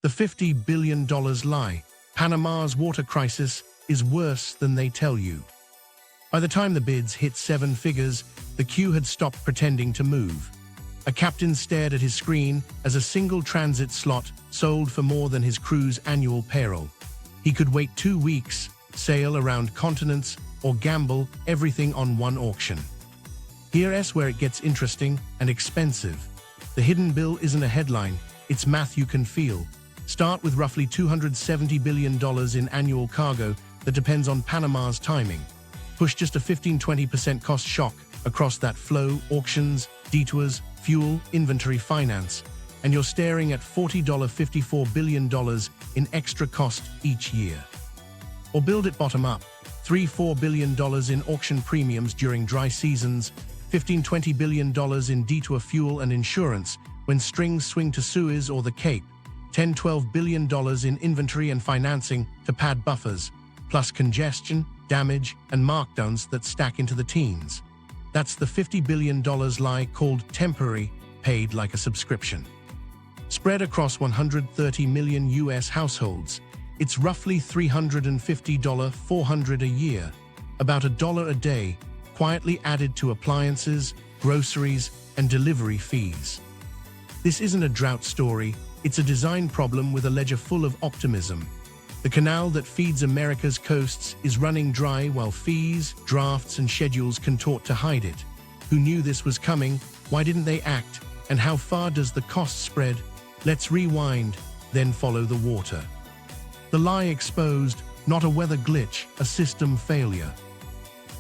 The $50 billion lie. Panama's water crisis is worse than they tell you. By the time the bids hit seven figures, the queue had stopped pretending to move. A captain stared at his screen as a single transit slot sold for more than his crew's annual payroll. He could wait 2 weeks, sail around continents, or gamble everything on one auction. Here's where it gets interesting and expensive. The hidden bill isn't a headline, it's math you can feel. Start with roughly $270 billion in annual cargo that depends on Panama's timing. Push just a 15–20% cost shock across that flow, auctions, detours, fuel, inventory, finance, and you're staring at $54 billion in extra cost each year. Or build it bottom up, $3–4 billion in auction premiums during dry seasons, $15–20 billion in detour fuel and insurance when strings swing to Suez or the Cape, $10–12 billion in inventory and financing to pad buffers, plus congestion, damage, and markdowns that stack into the teens. That's the $50 billion lie called temporary, paid like a subscription. Spread across 130 million US households, it's roughly $350–400 a year, about $1 a day, quietly added to appliances, groceries, and delivery fees. This isn't a drought story, it's a design problem with a ledger full of optimism. The canal that feeds America's coasts is running dry while fees, drafts, and schedules contort to hide it. Who knew this was coming? Why didn't they act? And how far does the cost spread? Let's rewind, then follow the water. The lie exposed, not a weather glitch, a system failure.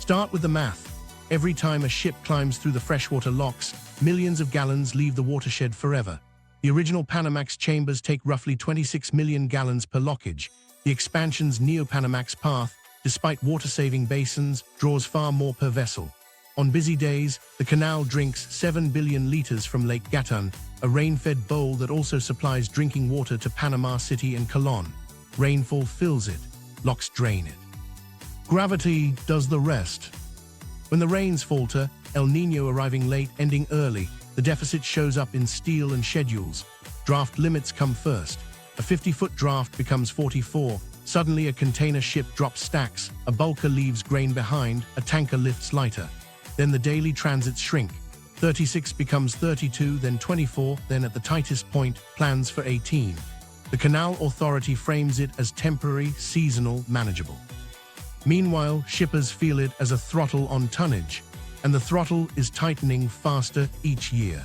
Start with the math. Every time a ship climbs through the freshwater locks, millions of gallons leave the watershed forever. The original Panamax chambers take roughly 26 million gallons per lockage. The expansion's Neo-Panamax path, despite water-saving basins, draws far more per vessel. On busy days, the canal drinks 7 billion liters from Lake Gatún, a rain-fed bowl that also supplies drinking water to Panama City and Colón. Rainfall fills it, locks drain it. Gravity does the rest. When the rains falter, El Niño arriving late, ending early, the deficit shows up in steel and schedules. Draft limits come first. A 50-foot draft becomes 44. Suddenly a container ship drops stacks, a bulker leaves grain behind, a tanker lifts lighter. Then the daily transits shrink. 36 becomes 32, then 24, then at the tightest point, plans for 18. The Canal Authority frames it as temporary, seasonal, manageable. Meanwhile, shippers feel it as a throttle on tonnage, and the throttle is tightening faster each year.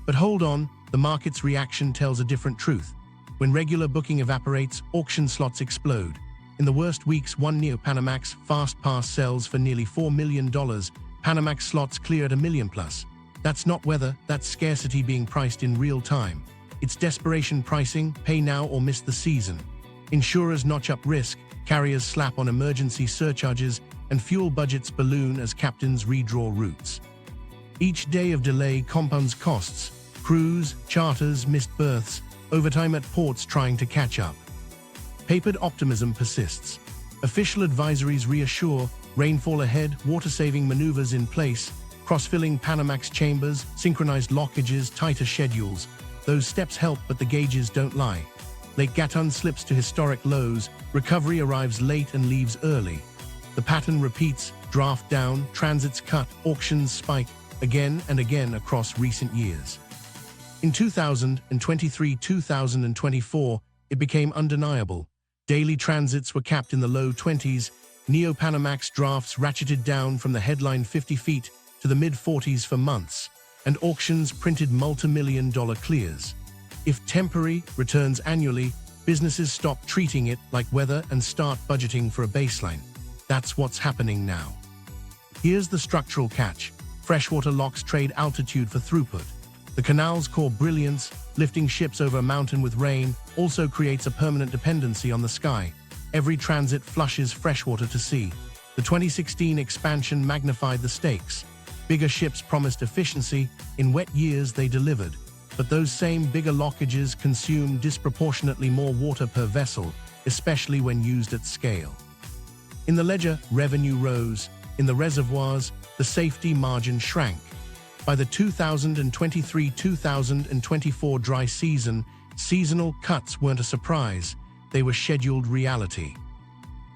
But hold on, the market's reaction tells a different truth. When regular booking evaporates, auction slots explode. In the worst weeks, one Neo-Panamax Fast Pass sells for nearly $4 million. Panamax slots clear at $1 million plus. That's not weather, that's scarcity being priced in real time. It's desperation pricing, pay now or miss the season. Insurers notch up risk, carriers slap on emergency surcharges, and fuel budgets balloon as captains redraw routes. Each day of delay compounds costs: crews, charters, missed berths, overtime at ports trying to catch up. Papered optimism persists. Official advisories reassure, rainfall ahead, water-saving maneuvers in place, cross-filling Panamax chambers, synchronized lockages, tighter schedules. Those steps help, but the gauges don't lie. Lake Gatún slips to historic lows, recovery arrives late and leaves early. The pattern repeats, draft down, transits cut, auctions spike, again and again across recent years. In 2023–2024, it became undeniable. Daily transits were capped in the low 20s, Neo-Panamax drafts ratcheted down from the headline 50 feet to the mid-40s for months, and auctions printed multi-million-dollar clears. If temporary returns annually, businesses stop treating it like weather and start budgeting for a baseline. That's what's happening now. Here's the structural catch. Freshwater locks trade altitude for throughput. The canal's core brilliance, lifting ships over a mountain with rain, also creates a permanent dependency on the sky. Every transit flushes freshwater to sea. The 2016 expansion magnified the stakes. Bigger ships promised efficiency. In wet years, they delivered. But those same bigger lockages consume disproportionately more water per vessel, especially when used at scale. In the ledger, revenue rose. In the reservoirs, the safety margin shrank. By the 2023–2024 dry season, seasonal cuts weren't a surprise, they were scheduled reality.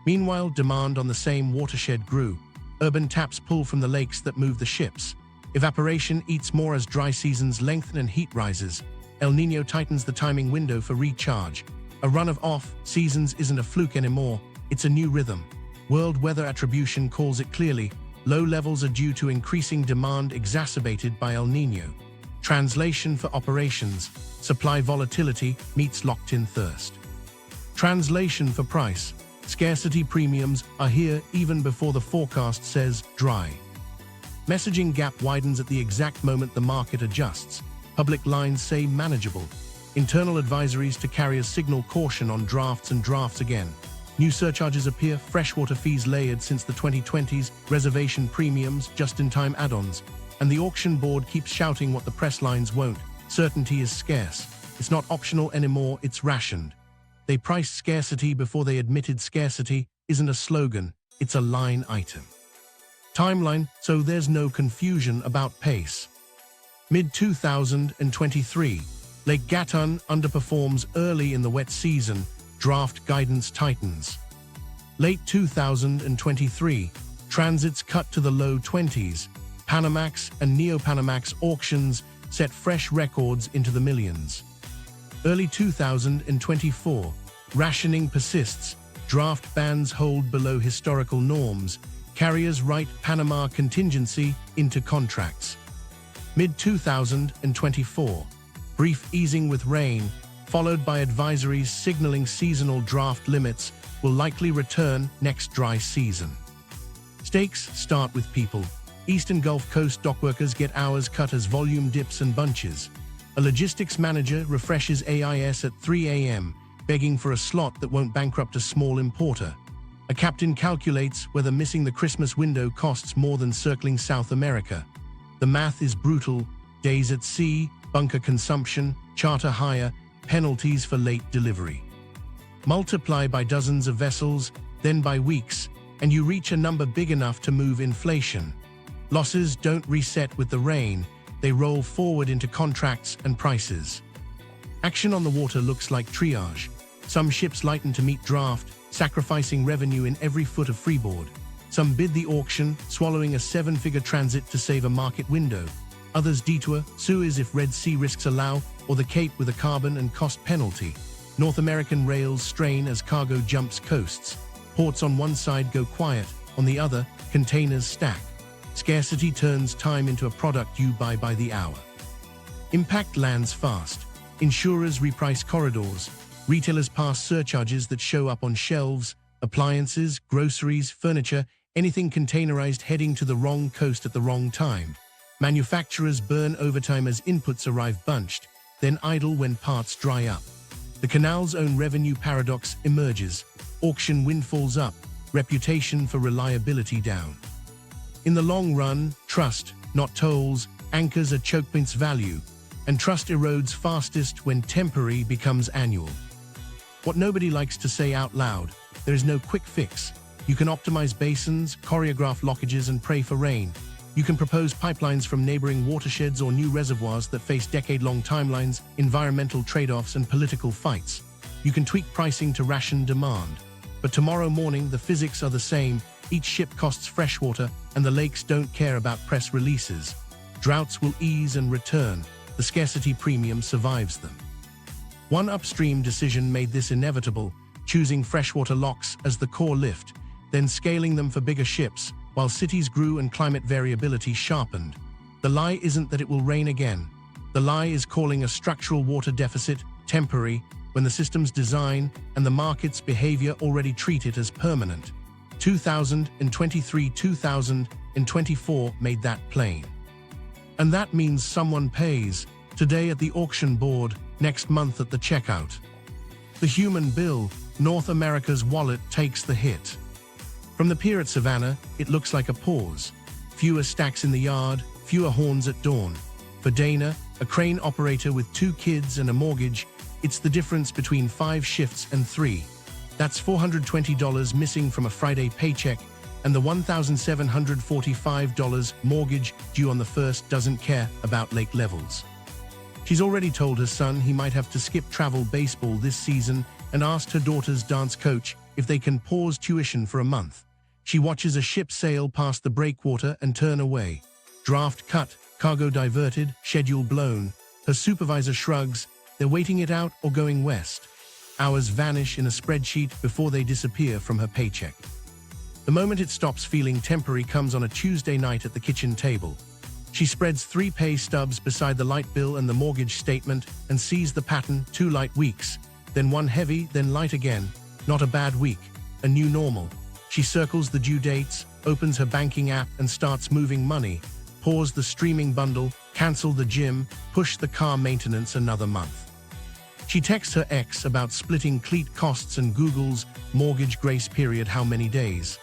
Meanwhile, demand on the same watershed grew. Urban taps pull from the lakes that move the ships. Evaporation eats more as dry seasons lengthen and heat rises. El Niño tightens the timing window for recharge. A run of off seasons isn't a fluke anymore, it's a new rhythm. World Weather Attribution calls it clearly. Low levels are due to increasing demand exacerbated by El Niño. Translation for operations: supply volatility meets locked-in thirst. Translation for price: scarcity premiums are here even before the forecast says dry. Messaging gap widens at the exact moment the market adjusts. Public lines say manageable. Internal advisories to carriers signal caution on drafts and drafts again. New surcharges appear, freshwater fees layered since the 2020s, reservation premiums, just-in-time add-ons. And the auction board keeps shouting what the press lines won't. Certainty is scarce. It's not optional anymore, it's rationed. They priced scarcity before they admitted scarcity isn't a slogan, it's a line item. Timeline, so there's no confusion about pace. Mid-2023, Lake Gatún underperforms early in the wet season, draft guidance tightens. Late 2023, transits cut to the low 20s, Panamax and Neo-Panamax auctions set fresh records into the millions. Early 2024, rationing persists, draft bans hold below historical norms, carriers write Panama contingency into contracts. Mid-2024, brief easing with rain, followed by advisories signaling seasonal draft limits will likely return next dry season. Stakes start with people. Eastern Gulf Coast dockworkers get hours cut as volume dips and bunches. A logistics manager refreshes AIS at 3 a.m., begging for a slot that won't bankrupt a small importer. A captain calculates whether missing the Christmas window costs more than circling South America. The math is brutal: days at sea, bunker consumption, charter hire, penalties for late delivery. Multiply by dozens of vessels, then by weeks, and you reach a number big enough to move inflation. Losses don't reset with the rain, they roll forward into contracts and prices. Action on the water looks like triage. Some ships lighten to meet draft, sacrificing revenue in every foot of freeboard. Some bid the auction, swallowing a 7-figure transit to save a market window. Others detour, Suez if Red Sea risks allow, or the Cape with a carbon and cost penalty. North American rails strain as cargo jumps coasts. Ports on one side go quiet, on the other, containers stack. Scarcity turns time into a product you buy by the hour. Impact lands fast. Insurers reprice corridors. Retailers pass surcharges that show up on shelves. Appliances, groceries, furniture, anything containerized heading to the wrong coast at the wrong time. Manufacturers burn overtime as inputs arrive bunched, then idle when parts dry up. The canal's own revenue paradox emerges. Auction windfalls up, reputation for reliability down. In the long run, trust, not tolls, anchors a choke point's value, and trust erodes fastest when temporary becomes annual. What nobody likes to say out loud: there is no quick fix. You can optimize basins, choreograph lockages, and pray for rain. You can propose pipelines from neighboring watersheds or new reservoirs that face decade-long timelines, environmental trade-offs, and political fights. You can tweak pricing to ration demand. But tomorrow morning, the physics are the same. Each ship costs freshwater, and the lakes don't care about press releases. Droughts will ease and return. The scarcity premium survives them. One upstream decision made this inevitable, choosing freshwater locks as the core lift, then scaling them for bigger ships, while cities grew and climate variability sharpened. The lie isn't that it will rain again. The lie is calling a structural water deficit temporary when the system's design and the market's behavior already treat it as permanent. 2023-2024 made that plain. And that means someone pays, today at the auction board, next month at the checkout. The human bill, North America's wallet, takes the hit. From the pier at Savannah, it looks like a pause. Fewer stacks in the yard, fewer horns at dawn. For Dana, a crane operator with 2 kids and a mortgage, it's the difference between 5 shifts and 3. That's $420 missing from a Friday paycheck, and the $1,745 mortgage due on the 1st doesn't care about lake levels. She's already told her son he might have to skip travel baseball this season and asked her daughter's dance coach if they can pause tuition for a month. She watches a ship sail past the breakwater and turn away. Draft cut, cargo diverted, schedule blown. Her supervisor shrugs. They're waiting it out or going west. Hours vanish in a spreadsheet before they disappear from her paycheck. The moment it stops feeling temporary comes on a Tuesday night at the kitchen table. She spreads 3 pay stubs beside the light bill and the mortgage statement and sees the pattern: 2 light weeks, then 1 heavy, then light again. Not a bad week, a new normal. She circles the due dates, opens her banking app and starts moving money. Pause the streaming bundle, cancel the gym, push the car maintenance another month. She texts her ex about splitting cleat costs and Googles mortgage grace period how many days.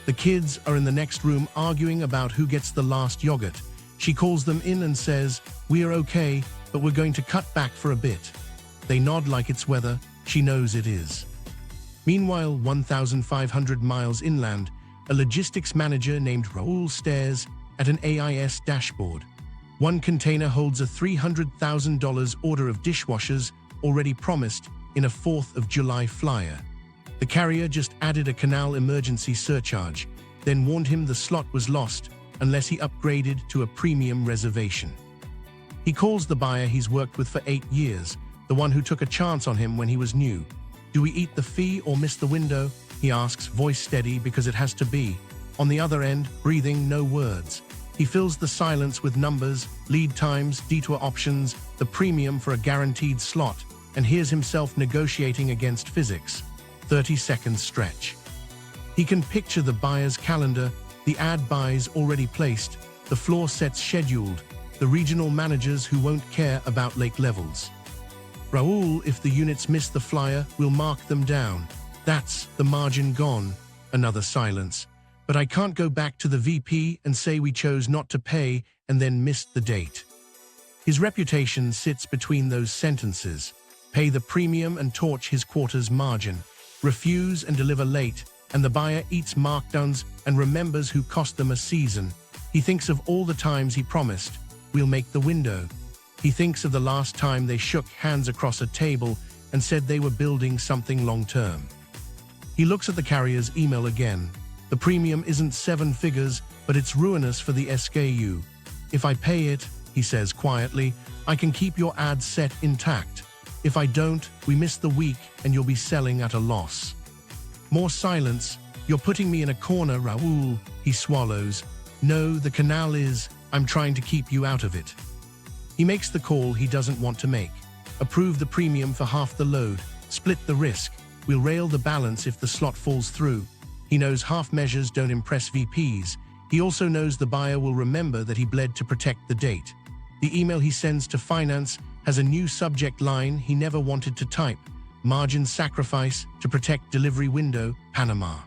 The kids are in the next room arguing about who gets the last yogurt. She calls them in and says, "We're okay, but we're going to cut back for a bit." They nod like it's weather. She knows it is. Meanwhile, 1,500 miles inland, a logistics manager named Raul stares at an AIS dashboard. One container holds a $300,000 order of dishwashers already promised in a 4th of July flyer. The carrier just added a canal emergency surcharge, then warned him the slot was lost unless he upgraded to a premium reservation. He calls the buyer he's worked with for 8 years, the one who took a chance on him when he was new. "Do we eat the fee or miss the window?" he asks, voice steady because it has to be. On the other end, breathing, no words. He fills the silence with numbers, lead times, detour options, the premium for a guaranteed slot, and hears himself negotiating against physics. 30-second stretch. He can picture the buyer's calendar, the ad buys already placed, the floor sets scheduled, the regional managers who won't care about lake levels. "Raul, if the units miss the flyer, we'll mark them down. That's the margin gone." Another silence. "But I can't go back to the VP and say we chose not to pay and then missed the date." His reputation sits between those sentences. Pay the premium and torch his quarter's margin. Refuse and deliver late, and the buyer eats markdowns and remembers who cost them a season. He thinks of all the times he promised, "We'll make the window." He thinks of the last time they shook hands across a table and said they were building something long-term. He looks at the carrier's email again. The premium isn't 7 figures, but it's ruinous for the SKU. "If I pay it," he says quietly, "I can keep your ad set intact. If I don't, we miss the week and you'll be selling at a loss." More silence. "You're putting me in a corner, Raul," he swallows. "No, the canal is. I'm trying to keep you out of it." He makes the call he doesn't want to make. Approve the premium for half the load. Split the risk. We'll rail the balance if the slot falls through. He knows half measures don't impress VPs. He also knows the buyer will remember that he bled to protect the date. The email he sends to finance has a new subject line he never wanted to type: "Margin sacrifice to protect delivery window, Panama."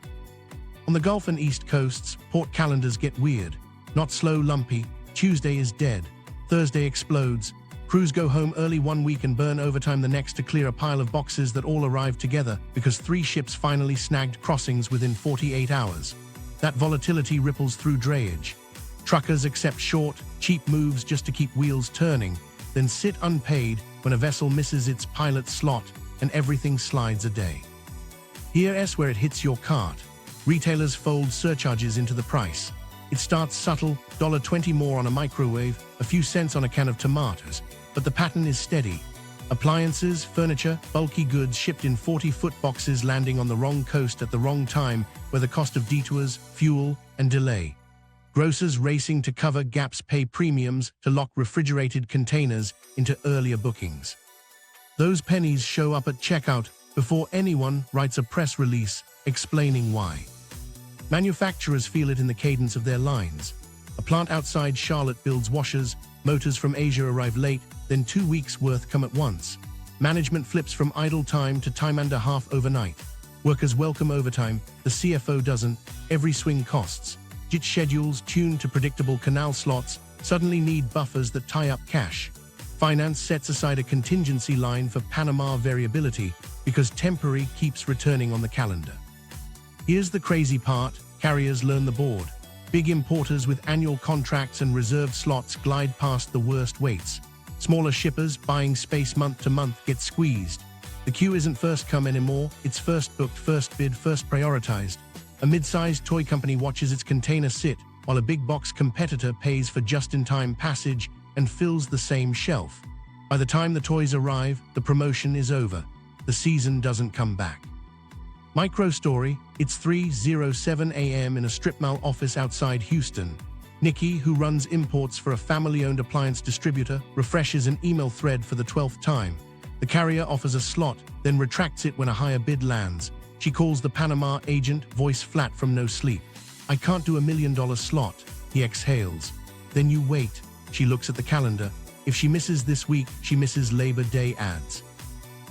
On the Gulf and East Coasts, port calendars get weird. Not slow, lumpy. Tuesday is dead. Thursday explodes. Crews go home early one week and burn overtime the next to clear a pile of boxes that all arrive together because 3 ships finally snagged crossings within 48 hours. That volatility ripples through drayage. Truckers accept short, cheap moves just to keep wheels turning, then sit unpaid when a vessel misses its pilot slot and everything slides a day. Here's where it hits your cart. Retailers fold surcharges into the price. It starts subtle, $1.20 more on a microwave, a few cents on a can of tomatoes, but the pattern is steady. Appliances, furniture, bulky goods shipped in 40-foot boxes landing on the wrong coast at the wrong time, where the cost of detours, fuel, and delay. Grocers racing to cover gaps pay premiums to lock refrigerated containers into earlier bookings. Those pennies show up at checkout before anyone writes a press release explaining why. Manufacturers feel it in the cadence of their lines. A plant outside Charlotte builds washers, motors from Asia arrive late, then 2 weeks' worth come at once. Management flips from idle time to time and a half overnight. Workers welcome overtime, the CFO doesn't. Every swing costs. JIT schedules tuned to predictable canal slots suddenly need buffers that tie up cash. Finance sets aside a contingency line for Panama variability because temporary keeps returning on the calendar. Here's the crazy part: carriers learn the board. Big importers with annual contracts and reserved slots glide past the worst waits. Smaller shippers buying space month to month get squeezed. The queue isn't first come anymore, it's first booked, first bid, first prioritized. A mid-sized toy company watches its container sit, while a big box competitor pays for just-in-time passage and fills the same shelf. By the time the toys arrive, the promotion is over. The season doesn't come back. Micro story, it's 3:07 a.m. in a strip mall office outside Houston. Nikki, who runs imports for a family-owned appliance distributor, refreshes an email thread for the 12th time. The carrier offers a slot, then retracts it when a higher bid lands. She calls the Panama agent, voice flat from no sleep. "I can't do $1 million slot," he exhales. "Then you wait." She looks at the calendar. If she misses this week, she misses Labor Day ads.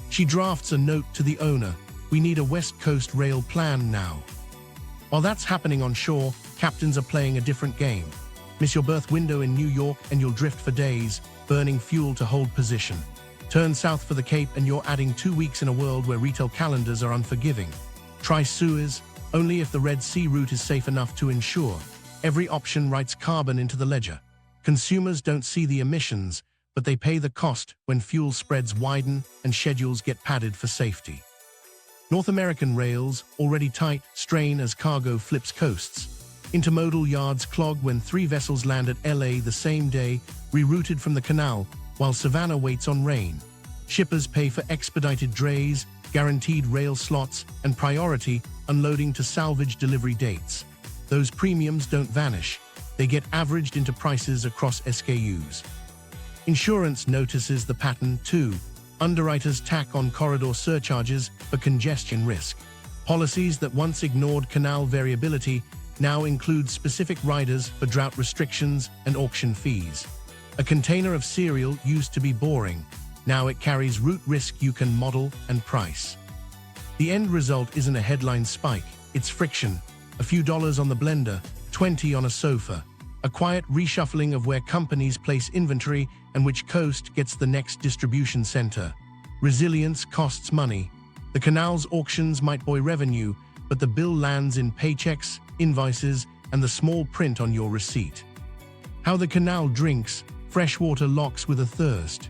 She drafts a note to the owner. "We need a West Coast rail plan now." While that's happening on shore, captains are playing a different game. Miss your berth window in New York and you'll drift for days, burning fuel to hold position. Turn south for the Cape and you're adding 2 weeks in a world where retail calendars are unforgiving. Try Suez, only if the Red Sea route is safe enough to ensure. Every option writes carbon into the ledger. Consumers don't see the emissions, but they pay the cost when fuel spreads widen and schedules get padded for safety. North American rails, already tight, strain as cargo flips coasts. Intermodal yards clog when 3 vessels land at LA the same day, rerouted from the canal, while Savannah waits on rain. Shippers pay for expedited drays, guaranteed rail slots, and priority unloading to salvage delivery dates. Those premiums don't vanish. They get averaged into prices across SKUs. Insurance notices the pattern too. Underwriters tack on corridor surcharges for congestion risk. Policies that once ignored canal variability now include specific riders for drought restrictions and auction fees. A container of cereal used to be boring. Now it carries route risk you can model and price. The end result isn't a headline spike, it's friction. A few dollars on the blender, 20 on a sofa. A quiet reshuffling of where companies place inventory and which coast gets the next distribution center. Resilience costs money. The canal's auctions might buoy revenue, but the bill lands in paychecks, invoices, and the small print on your receipt. How the canal drinks, freshwater locks with a thirst.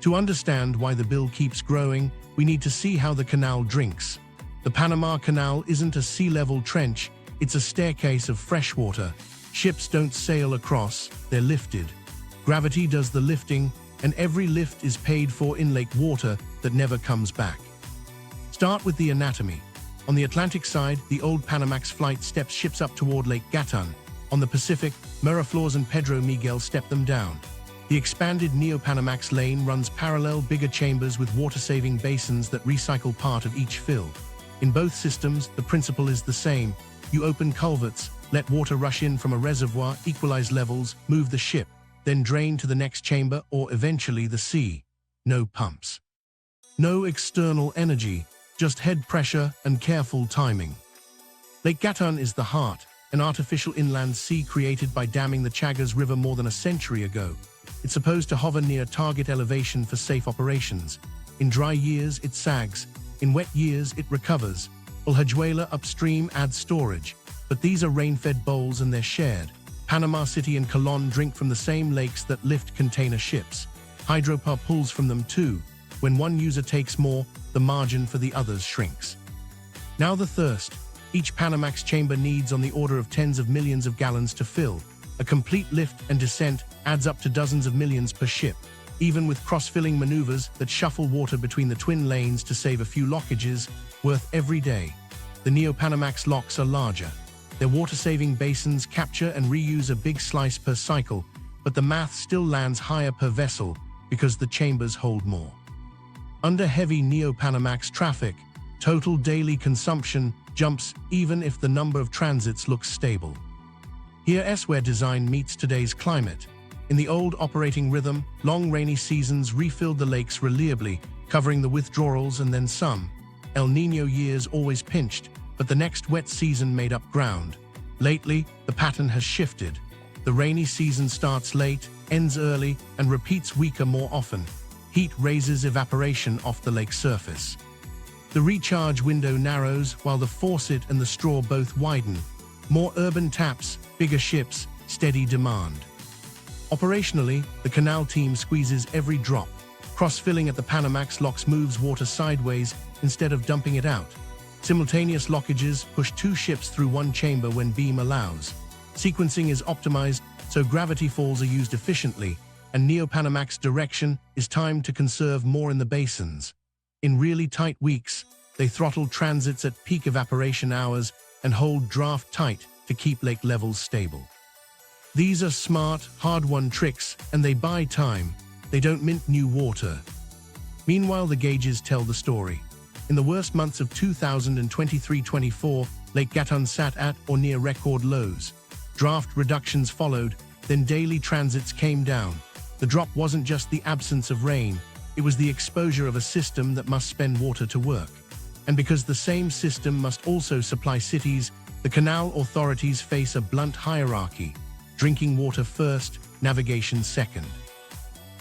To understand why the bill keeps growing, we need to see how the canal drinks. The Panama Canal isn't a sea-level trench, it's a staircase of freshwater. Ships don't sail across, they're lifted. Gravity does the lifting, and every lift is paid for in lake water that never comes back. Start with the anatomy. On the Atlantic side, the old Panamax flight steps ships up toward Lake Gatún. On the Pacific, Miraflores and Pedro Miguel step them down. The expanded Neo-Panamax lane runs parallel bigger chambers with water-saving basins that recycle part of each fill. In both systems, the principle is the same. You open culverts, let water rush in from a reservoir, equalize levels, move the ship, then drain to the next chamber or eventually the sea. No pumps. No external energy, just head pressure and careful timing. Lake Gatún is the heart, an artificial inland sea created by damming the Chagas River more than a century ago. It's supposed to hover near target elevation for safe operations. In dry years, it sags. In wet years, it recovers. Ulhajuela upstream adds storage. But these are rain-fed bowls and they're shared. Panama City and Colón drink from the same lakes that lift container ships. Hydropower pulls from them too. When one user takes more, the margin for the others shrinks. Now the thirst. Each Panamax chamber needs on the order of tens of millions of gallons to fill. A complete lift and descent adds up to dozens of millions per ship. Even with cross-filling maneuvers that shuffle water between the twin lanes to save a few lockages, worth every day. The Neo-Panamax locks are larger. Their water-saving basins capture and reuse a big slice per cycle, but the math still lands higher per vessel because the chambers hold more. Under heavy Neo-Panamax traffic, total daily consumption jumps even if the number of transits looks stable. Here's where design meets today's climate. In the old operating rhythm, long rainy seasons refilled the lakes reliably, covering the withdrawals and then some. El Niño years always pinched, but the next wet season made up ground. Lately, the pattern has shifted. The rainy season starts late, ends early, and repeats weaker more often. Heat raises evaporation off the lake surface. The recharge window narrows while the faucet and the straw both widen. More urban taps, bigger ships, steady demand. Operationally, the canal team squeezes every drop. Cross-filling at the Panamax locks moves water sideways instead of dumping it out. Simultaneous lockages push two ships through one chamber when beam allows. Sequencing is optimized so gravity falls are used efficiently, and Neo-Panamax direction is timed to conserve more in the basins. In really tight weeks, they throttle transits at peak evaporation hours and hold draft tight to keep lake levels stable. These are smart, hard-won tricks, and they buy time. They don't mint new water. Meanwhile, the gauges tell the story. In the worst months of 2023-24, Lake Gatún sat at or near record lows. Draft reductions followed, then daily transits came down. The drop wasn't just the absence of rain, it was the exposure of a system that must spend water to work. And because the same system must also supply cities, the canal authorities face a blunt hierarchy: drinking water first, navigation second.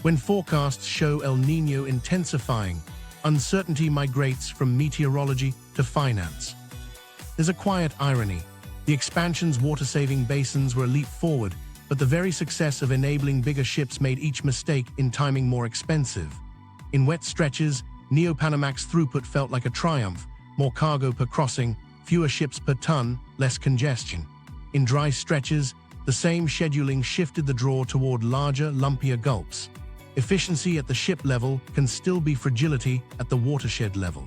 When forecasts show El Niño intensifying, uncertainty migrates from meteorology to finance. There's a quiet irony. The expansion's water-saving basins were a leap forward, but the very success of enabling bigger ships made each mistake in timing more expensive. In wet stretches, Neo-Panamax throughput felt like a triumph: more cargo per crossing, fewer ships per ton, less congestion. In dry stretches, the same scheduling shifted the draw toward larger, lumpier gulps. Efficiency at the ship level can still be fragility at the watershed level.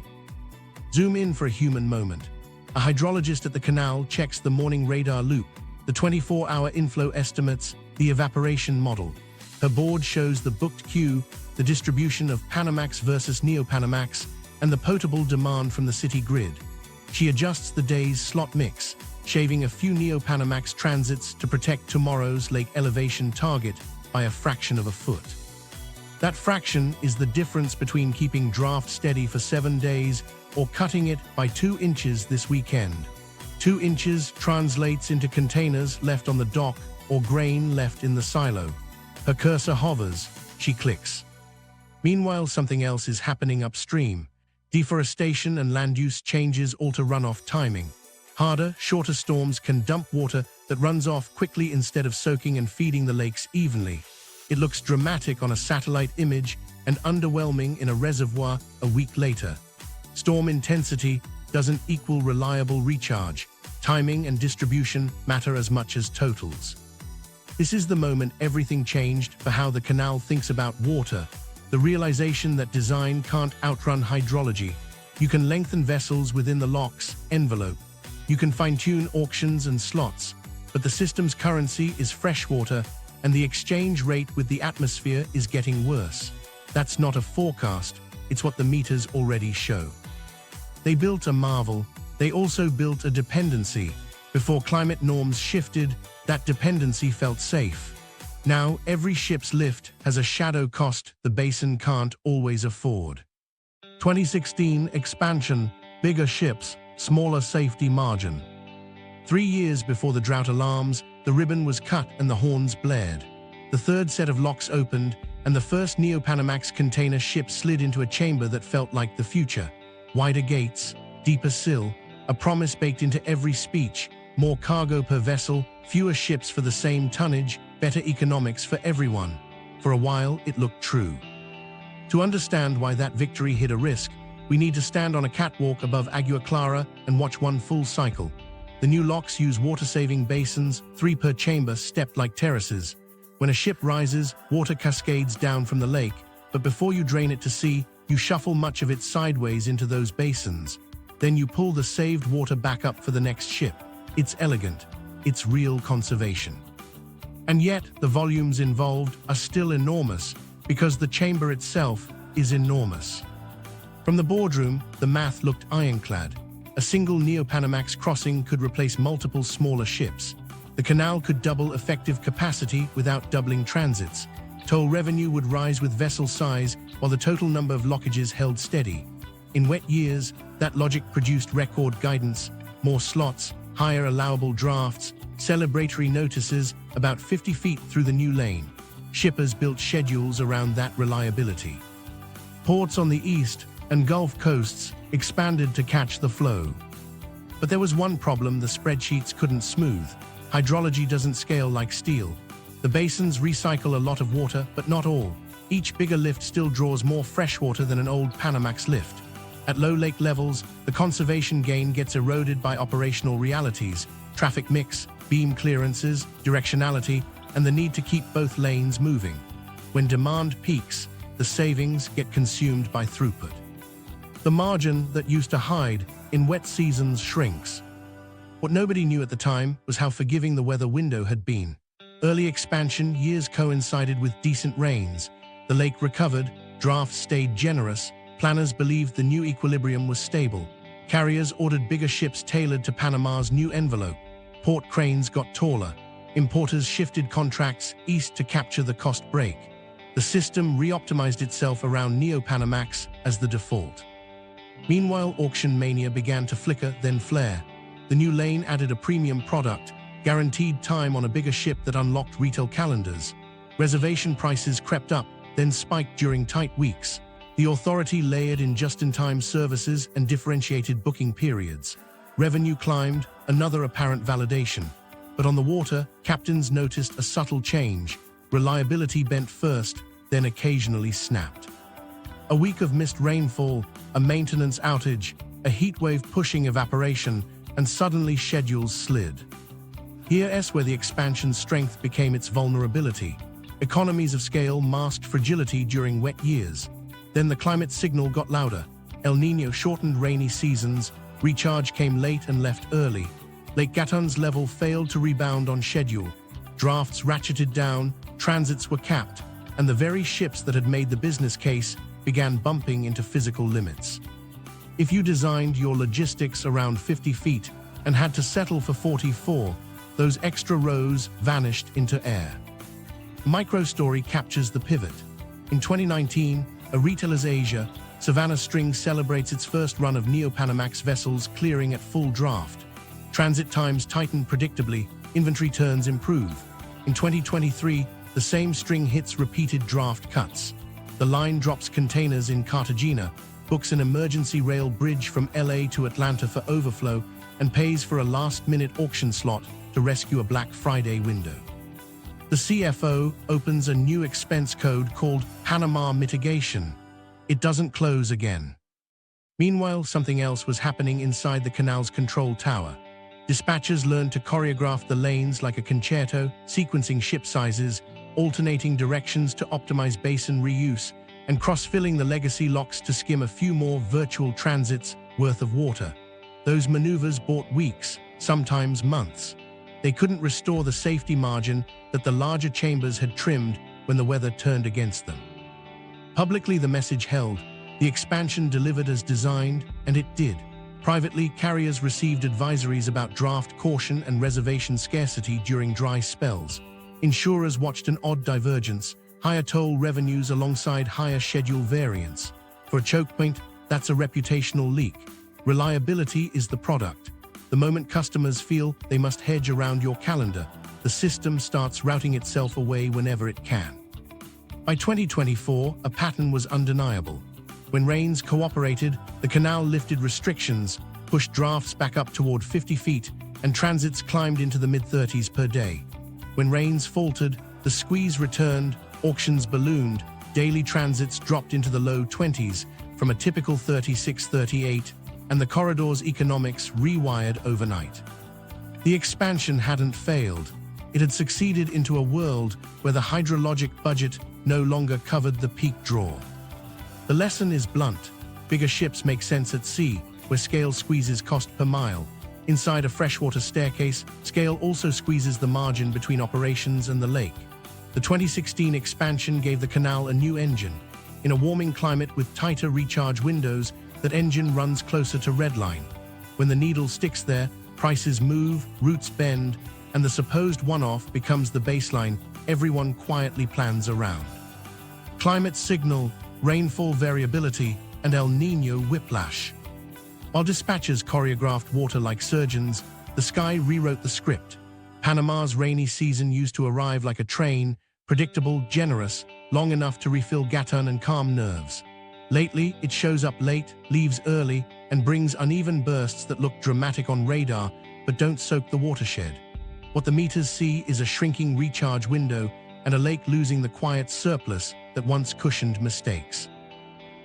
Zoom in for a human moment. A hydrologist at the canal checks the morning radar loop, the 24-hour inflow estimates, the evaporation model. Her board shows the booked queue, the distribution of Panamax versus Neo-Panamax, and the potable demand from the city grid. She adjusts the day's slot mix, shaving a few Neo-Panamax transits to protect tomorrow's lake elevation target by a fraction of a foot. That fraction is the difference between keeping draft steady for 7 days or cutting it by 2 inches this weekend. 2 inches translates into containers left on the dock or grain left in the silo. Her cursor hovers, she clicks. Meanwhile, something else is happening upstream. Deforestation and land use changes alter runoff timing. Harder, shorter storms can dump water that runs off quickly instead of soaking and feeding the lakes evenly. It looks dramatic on a satellite image and underwhelming in a reservoir a week later. Storm intensity doesn't equal reliable recharge. Timing and distribution matter as much as totals. This is the moment everything changed for how the canal thinks about water. The realization that design can't outrun hydrology. You can lengthen vessels within the lock's envelope. You can fine-tune auctions and slots, but the system's currency is freshwater, and the exchange rate with the atmosphere is getting worse. That's not a forecast, it's what the meters already show. They built a marvel, they also built a dependency. Before climate norms shifted, that dependency felt safe. Now, every ship's lift has a shadow cost the basin can't always afford. 2016 expansion, bigger ships, smaller safety margin. 3 years before the drought alarms, the ribbon was cut and the horns blared. The third set of locks opened, and the first Neo-Panamax container ship slid into a chamber that felt like the future. Wider gates, deeper sill, a promise baked into every speech: more cargo per vessel, fewer ships for the same tonnage, better economics for everyone. For a while, it looked true. To understand why that victory hid a risk, we need to stand on a catwalk above Agua Clara and watch one full cycle. The new locks use water-saving basins, 3 per chamber, stepped like terraces. When a ship rises, water cascades down from the lake, but before you drain it to sea, you shuffle much of it sideways into those basins. Then you pull the saved water back up for the next ship. It's elegant. It's real conservation. And yet, the volumes involved are still enormous, because the chamber itself is enormous. From the boardroom, the math looked ironclad. A single Neo-Panamax crossing could replace multiple smaller ships. The canal could double effective capacity without doubling transits. Toll revenue would rise with vessel size, while the total number of lockages held steady. In wet years, that logic produced record guidance: more slots, higher allowable drafts, celebratory notices about 50 feet through the new lane. Shippers built schedules around that reliability. Ports on the east and Gulf coasts expanded to catch the flow. But there was one problem the spreadsheets couldn't smooth. Hydrology doesn't scale like steel. The basins recycle a lot of water, but not all. Each bigger lift still draws more freshwater than an old Panamax lift. At low lake levels, the conservation gain gets eroded by operational realities, traffic mix, beam clearances, directionality, and the need to keep both lanes moving. When demand peaks, the savings get consumed by throughput. The margin that used to hide in wet seasons shrinks. What nobody knew at the time was how forgiving the weather window had been. Early expansion years coincided with decent rains. The lake recovered, drafts stayed generous, planners believed the new equilibrium was stable. Carriers ordered bigger ships tailored to Panama's new envelope. Port cranes got taller. Importers shifted contracts east to capture the cost break. The system re-optimized itself around Neo-Panamax as the default. Meanwhile, auction mania began to flicker, then flare. The new lane added a premium product, guaranteed time on a bigger ship that unlocked retail calendars. Reservation prices crept up, then spiked during tight weeks. The authority layered in just-in-time services and differentiated booking periods. Revenue climbed, another apparent validation. But on the water, captains noticed a subtle change. Reliability bent first, then occasionally snapped. A week of missed rainfall, a maintenance outage, a heatwave pushing evaporation, and suddenly schedules slid. Here's where the expansion's strength became its vulnerability. Economies of scale masked fragility during wet years. Then the climate signal got louder. El Niño shortened rainy seasons, recharge came late and left early. Lake Gatun's level failed to rebound on schedule. Drafts ratcheted down, transits were capped, and the very ships that had made the business case began bumping into physical limits. If you designed your logistics around 50 feet and had to settle for 44, those extra rows vanished into air. Microstory captures the pivot. In 2019, a retailer's Asia, Savannah String celebrates its first run of Neo-Panamax vessels clearing at full draft. Transit times tighten predictably, inventory turns improve. In 2023, the same string hits repeated draft cuts. The line drops containers in Cartagena, books an emergency rail bridge from LA to Atlanta for overflow, and pays for a last-minute auction slot to rescue a Black Friday window. The CFO opens a new expense code called Panama Mitigation. It doesn't close again. Meanwhile, something else was happening inside the canal's control tower. Dispatchers learned to choreograph the lanes like a concerto, sequencing ship sizes, alternating directions to optimize basin reuse, and cross-filling the legacy locks to skim a few more virtual transits worth of water. Those maneuvers bought weeks, sometimes months. They couldn't restore the safety margin that the larger chambers had trimmed when the weather turned against them. Publicly, the message held, the expansion delivered as designed, and it did. Privately, carriers received advisories about draft caution and reservation scarcity during dry spells. Insurers watched an odd divergence, higher toll revenues alongside higher schedule variance. For a choke point, that's a reputational leak. Reliability is the product. The moment customers feel they must hedge around your calendar, the system starts routing itself away whenever it can. By 2024, a pattern was undeniable. When rains cooperated, the canal lifted restrictions, pushed drafts back up toward 50 feet, and transits climbed into the mid-30s per day. When rains faltered, the squeeze returned, auctions ballooned, daily transits dropped into the low 20s from a typical 36-38, and the corridor's economics rewired overnight. The expansion hadn't failed. It had succeeded into a world where the hydrologic budget no longer covered the peak draw. The lesson is blunt. Bigger ships make sense at sea, where scale squeezes cost per mile. Inside a freshwater staircase, scale also squeezes the margin between operations and the lake. The 2016 expansion gave the canal a new engine. In a warming climate with tighter recharge windows, that engine runs closer to redline. When the needle sticks there, prices move, routes bend, and the supposed one-off becomes the baseline everyone quietly plans around. Climate signal, rainfall variability, and El Niño whiplash. While dispatchers choreographed water like surgeons, the sky rewrote the script. Panama's rainy season used to arrive like a train, predictable, generous, long enough to refill Gatún and calm nerves. Lately, it shows up late, leaves early, and brings uneven bursts that look dramatic on radar but don't soak the watershed. What the meters see is a shrinking recharge window and a lake losing the quiet surplus that once cushioned mistakes.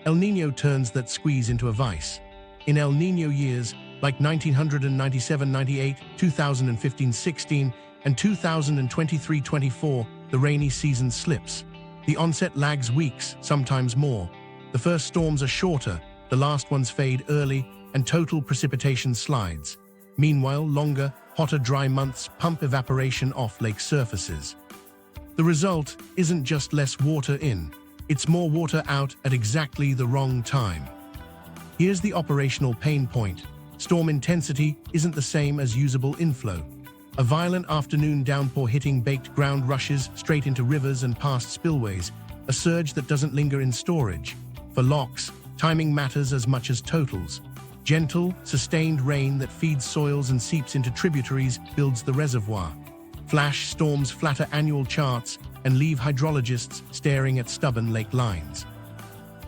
El Niño turns that squeeze into a vice. In El Niño years, like 1997-98, 2015-16, and 2023-24, the rainy season slips. The onset lags weeks, sometimes more. The first storms are shorter, the last ones fade early, and total precipitation slides. Meanwhile, longer, hotter, dry months pump evaporation off lake surfaces. The result isn't just less water in, it's more water out at exactly the wrong time. Here's the operational pain point. Storm intensity isn't the same as usable inflow. A violent afternoon downpour hitting baked ground rushes straight into rivers and past spillways, a surge that doesn't linger in storage. For locks, timing matters as much as totals. Gentle, sustained rain that feeds soils and seeps into tributaries builds the reservoir. Flash storms flatter annual charts and leave hydrologists staring at stubborn lake lines.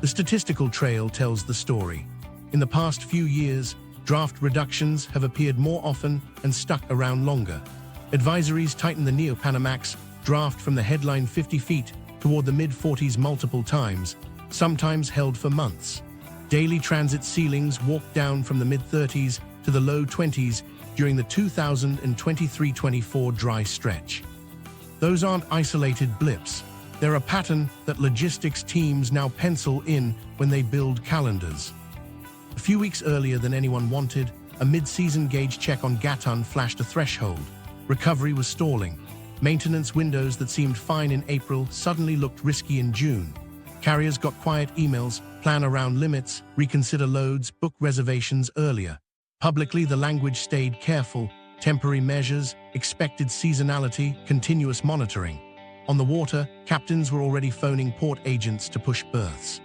The statistical trail tells the story. In the past few years, draft reductions have appeared more often and stuck around longer. Advisories tighten the Neo-Panamax draft from the headline 50 feet toward the mid-40s multiple times, sometimes held for months. Daily transit ceilings walked down from the mid-30s to the low 20s during the 2023-24 dry stretch. Those aren't isolated blips. They're a pattern that logistics teams now pencil in when they build calendars. A few weeks earlier than anyone wanted, a mid-season gauge check on Gatún flashed a threshold. Recovery was stalling. Maintenance windows that seemed fine in April suddenly looked risky in June. Carriers got quiet emails, plan around limits, reconsider loads, book reservations earlier. Publicly, the language stayed careful: temporary measures, expected seasonality, continuous monitoring. On the water, captains were already phoning port agents to push berths.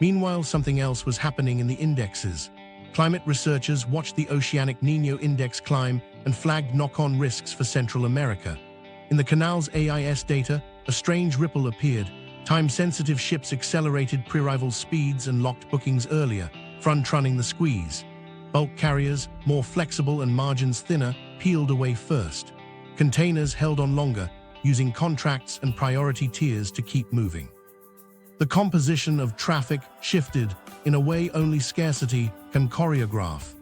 Meanwhile, something else was happening in the indexes. Climate researchers watched the oceanic Niño index climb and flagged knock-on risks for Central America. In the canal's AIS data, a strange ripple appeared. Time-sensitive ships accelerated pre-arrival speeds and locked bookings earlier, front-running the squeeze. Bulk carriers, more flexible and margins thinner, peeled away first. Containers held on longer, using contracts and priority tiers to keep moving. The composition of traffic shifted in a way only scarcity can choreograph.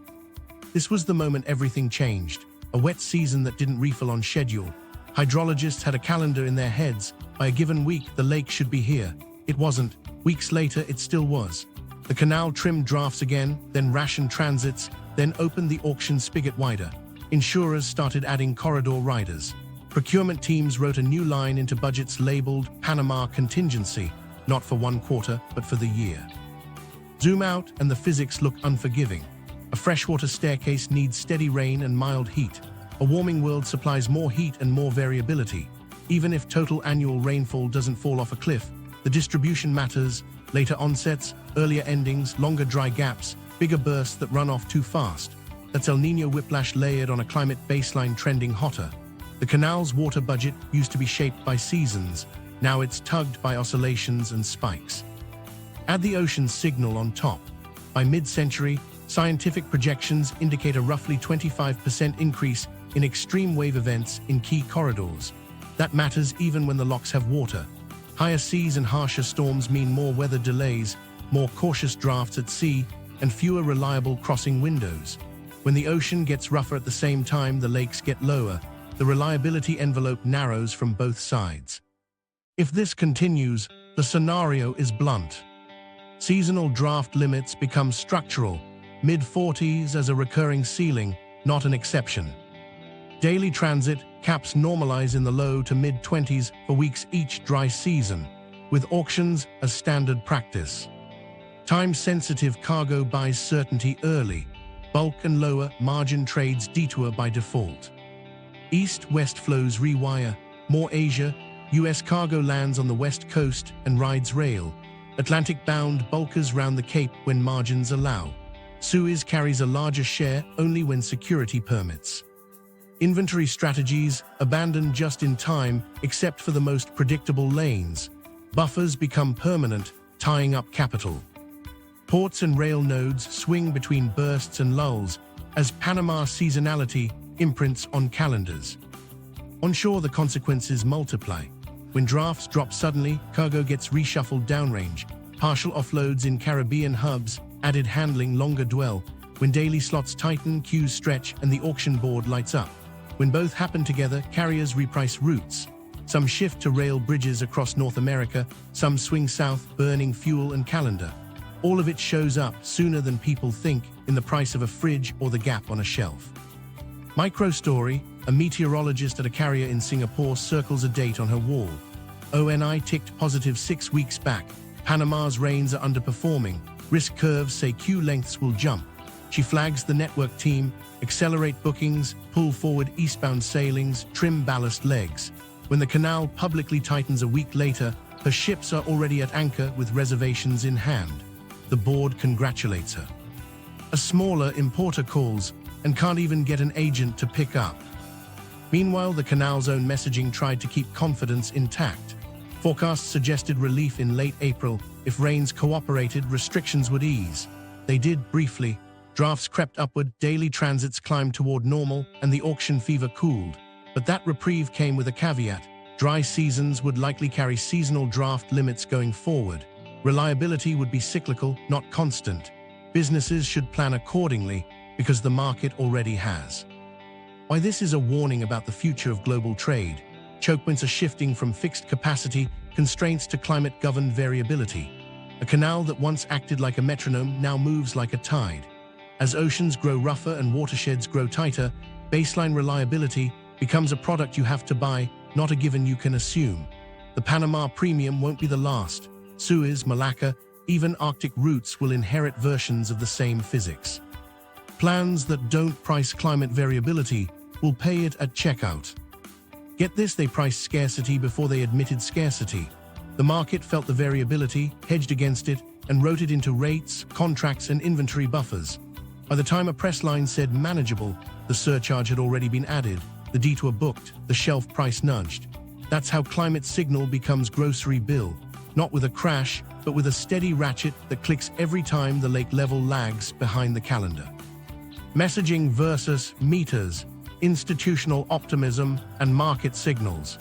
This was the moment everything changed. A wet season that didn't refill on schedule. Hydrologists had a calendar in their heads. By a given week, the lake should be here. It wasn't. Weeks later, it still was. The canal trimmed drafts again, then rationed transits, then opened the auction spigot wider. Insurers started adding corridor riders. Procurement teams wrote a new line into budgets labeled Panama Contingency, not for one quarter, but for the year. Zoom out and the physics look unforgiving. A freshwater staircase needs steady rain and mild heat. A warming world supplies more heat and more variability. Even if total annual rainfall doesn't fall off a cliff, the distribution matters: later onsets, earlier endings, longer dry gaps, bigger bursts that run off too fast. That's El Niño whiplash layered on a climate baseline trending hotter. The canal's water budget used to be shaped by seasons. Now it's tugged by oscillations and spikes. Add the ocean's signal on top. By mid-century, scientific projections indicate a roughly 25% increase in extreme wave events in key corridors. That matters even when the locks have water. Higher seas and harsher storms mean more weather delays, more cautious drafts at sea, and fewer reliable crossing windows. When the ocean gets rougher at the same time the lakes get lower, the reliability envelope narrows from both sides. If this continues, the scenario is blunt. Seasonal draft limits become structural, mid-40s as a recurring ceiling, not an exception. Daily transit caps normalize in the low to mid-20s for weeks each dry season, with auctions as standard practice. Time-sensitive cargo buys certainty early. Bulk and lower margin trades detour by default. East-west flows rewire. More Asia, US cargo lands on the west coast and rides rail. Atlantic-bound bulkers round the Cape when margins allow. Suez carries a larger share only when security permits. Inventory strategies abandoned just in time, except for the most predictable lanes. Buffers become permanent, tying up capital. Ports and rail nodes swing between bursts and lulls as Panama seasonality imprints on calendars. Onshore, the consequences multiply. When drafts drop suddenly, cargo gets reshuffled downrange. Partial offloads in Caribbean hubs, added handling, longer dwell. When daily slots tighten, queues stretch, and the auction board lights up. When both happen together, carriers reprice routes. Some shift to rail bridges across North America, some swing south, burning fuel and calendar. All of it shows up sooner than people think in the price of a fridge or the gap on a shelf. Micro story: a meteorologist at a carrier in Singapore circles a date on her wall. ONI ticked positive 6 weeks back. Panama's rains are underperforming. Risk curves say queue lengths will jump. She flags the network team, accelerate bookings, pull forward eastbound sailings, trim ballast legs. When the canal publicly tightens a week later, her ships are already at anchor with reservations in hand. The board congratulates her. A smaller importer calls and can't even get an agent to pick up. Meanwhile, the canal's own messaging tried to keep confidence intact. Forecasts suggested relief in late April. If rains cooperated, restrictions would ease. They did briefly. Drafts crept upward, daily transits climbed toward normal, and the auction fever cooled. But that reprieve came with a caveat. Dry seasons would likely carry seasonal draft limits going forward. Reliability would be cyclical, not constant. Businesses should plan accordingly, because the market already has. Why this is a warning about the future of global trade. Choke points are shifting from fixed capacity constraints to climate-governed variability. A canal that once acted like a metronome now moves like a tide. As oceans grow rougher and watersheds grow tighter, baseline reliability becomes a product you have to buy, not a given you can assume. The Panama premium won't be the last. Suez, Malacca, even Arctic routes will inherit versions of the same physics. Plans that don't price climate variability will pay it at checkout. Get this, they priced scarcity before they admitted scarcity. The market felt the variability, hedged against it, and wrote it into rates, contracts, and inventory buffers. By the time a press line said manageable, the surcharge had already been added, the detour booked, the shelf price nudged. That's how climate signal becomes grocery bill, not with a crash, but with a steady ratchet that clicks every time the lake level lags behind the calendar. Messaging versus meters, institutional optimism, and market signals.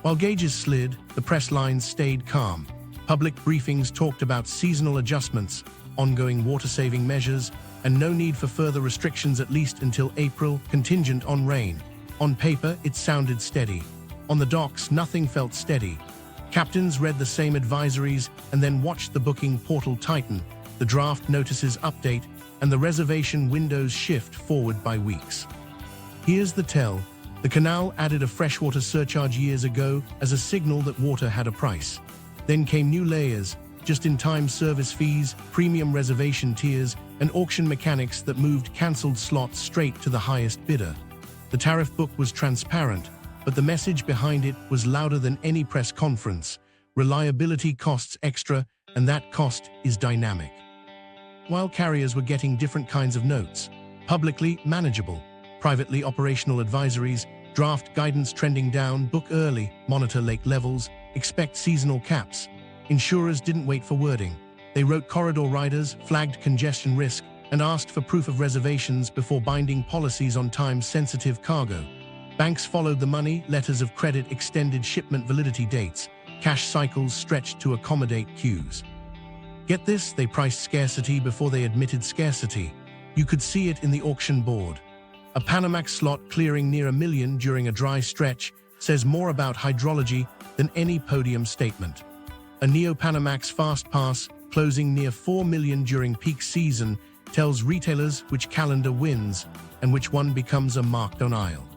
While gauges slid, the press lines stayed calm. Public briefings talked about seasonal adjustments, ongoing water-saving measures, and no need for further restrictions at least until April, contingent on rain. On paper, it sounded steady. On the docks, nothing felt steady. Captains read the same advisories and then watched the booking portal tighten, the draft notices update, and the reservation windows shift forward by weeks. Here's the tell. The canal added a freshwater surcharge years ago as a signal that water had a price. Then came new layers, just-in-time service fees, premium reservation tiers, and auction mechanics that moved cancelled slots straight to the highest bidder. The tariff book was transparent, but the message behind it was louder than any press conference. Reliability costs extra, and that cost is dynamic. While carriers were getting different kinds of notes, publicly manageable, privately operational advisories, draft guidance trending down, book early, monitor lake levels, expect seasonal caps. Insurers didn't wait for wording. They wrote corridor riders, flagged congestion risk, and asked for proof of reservations before binding policies on time-sensitive cargo. Banks followed the money, letters of credit extended shipment validity dates, cash cycles stretched to accommodate queues. Get this, they priced scarcity before they admitted scarcity. You could see it in the auction board. A Panamax slot clearing near $1 million during a dry stretch says more about hydrology than any podium statement. A Neo Panamax fast pass closing near $4 million during peak season tells retailers which calendar wins and which one becomes a marked on aisle.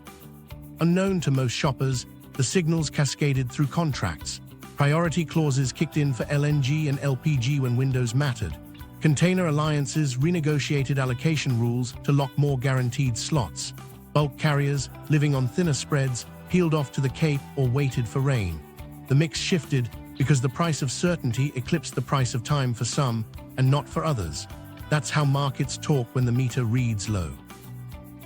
Unknown to most shoppers, the signals cascaded through contracts. Priority clauses kicked in for LNG and LPG when windows mattered. Container alliances renegotiated allocation rules to lock more guaranteed slots. Bulk carriers, living on thinner spreads, peeled off to the Cape or waited for rain. The mix shifted because the price of certainty eclipsed the price of time for some and not for others. That's how markets talk when the meter reads low.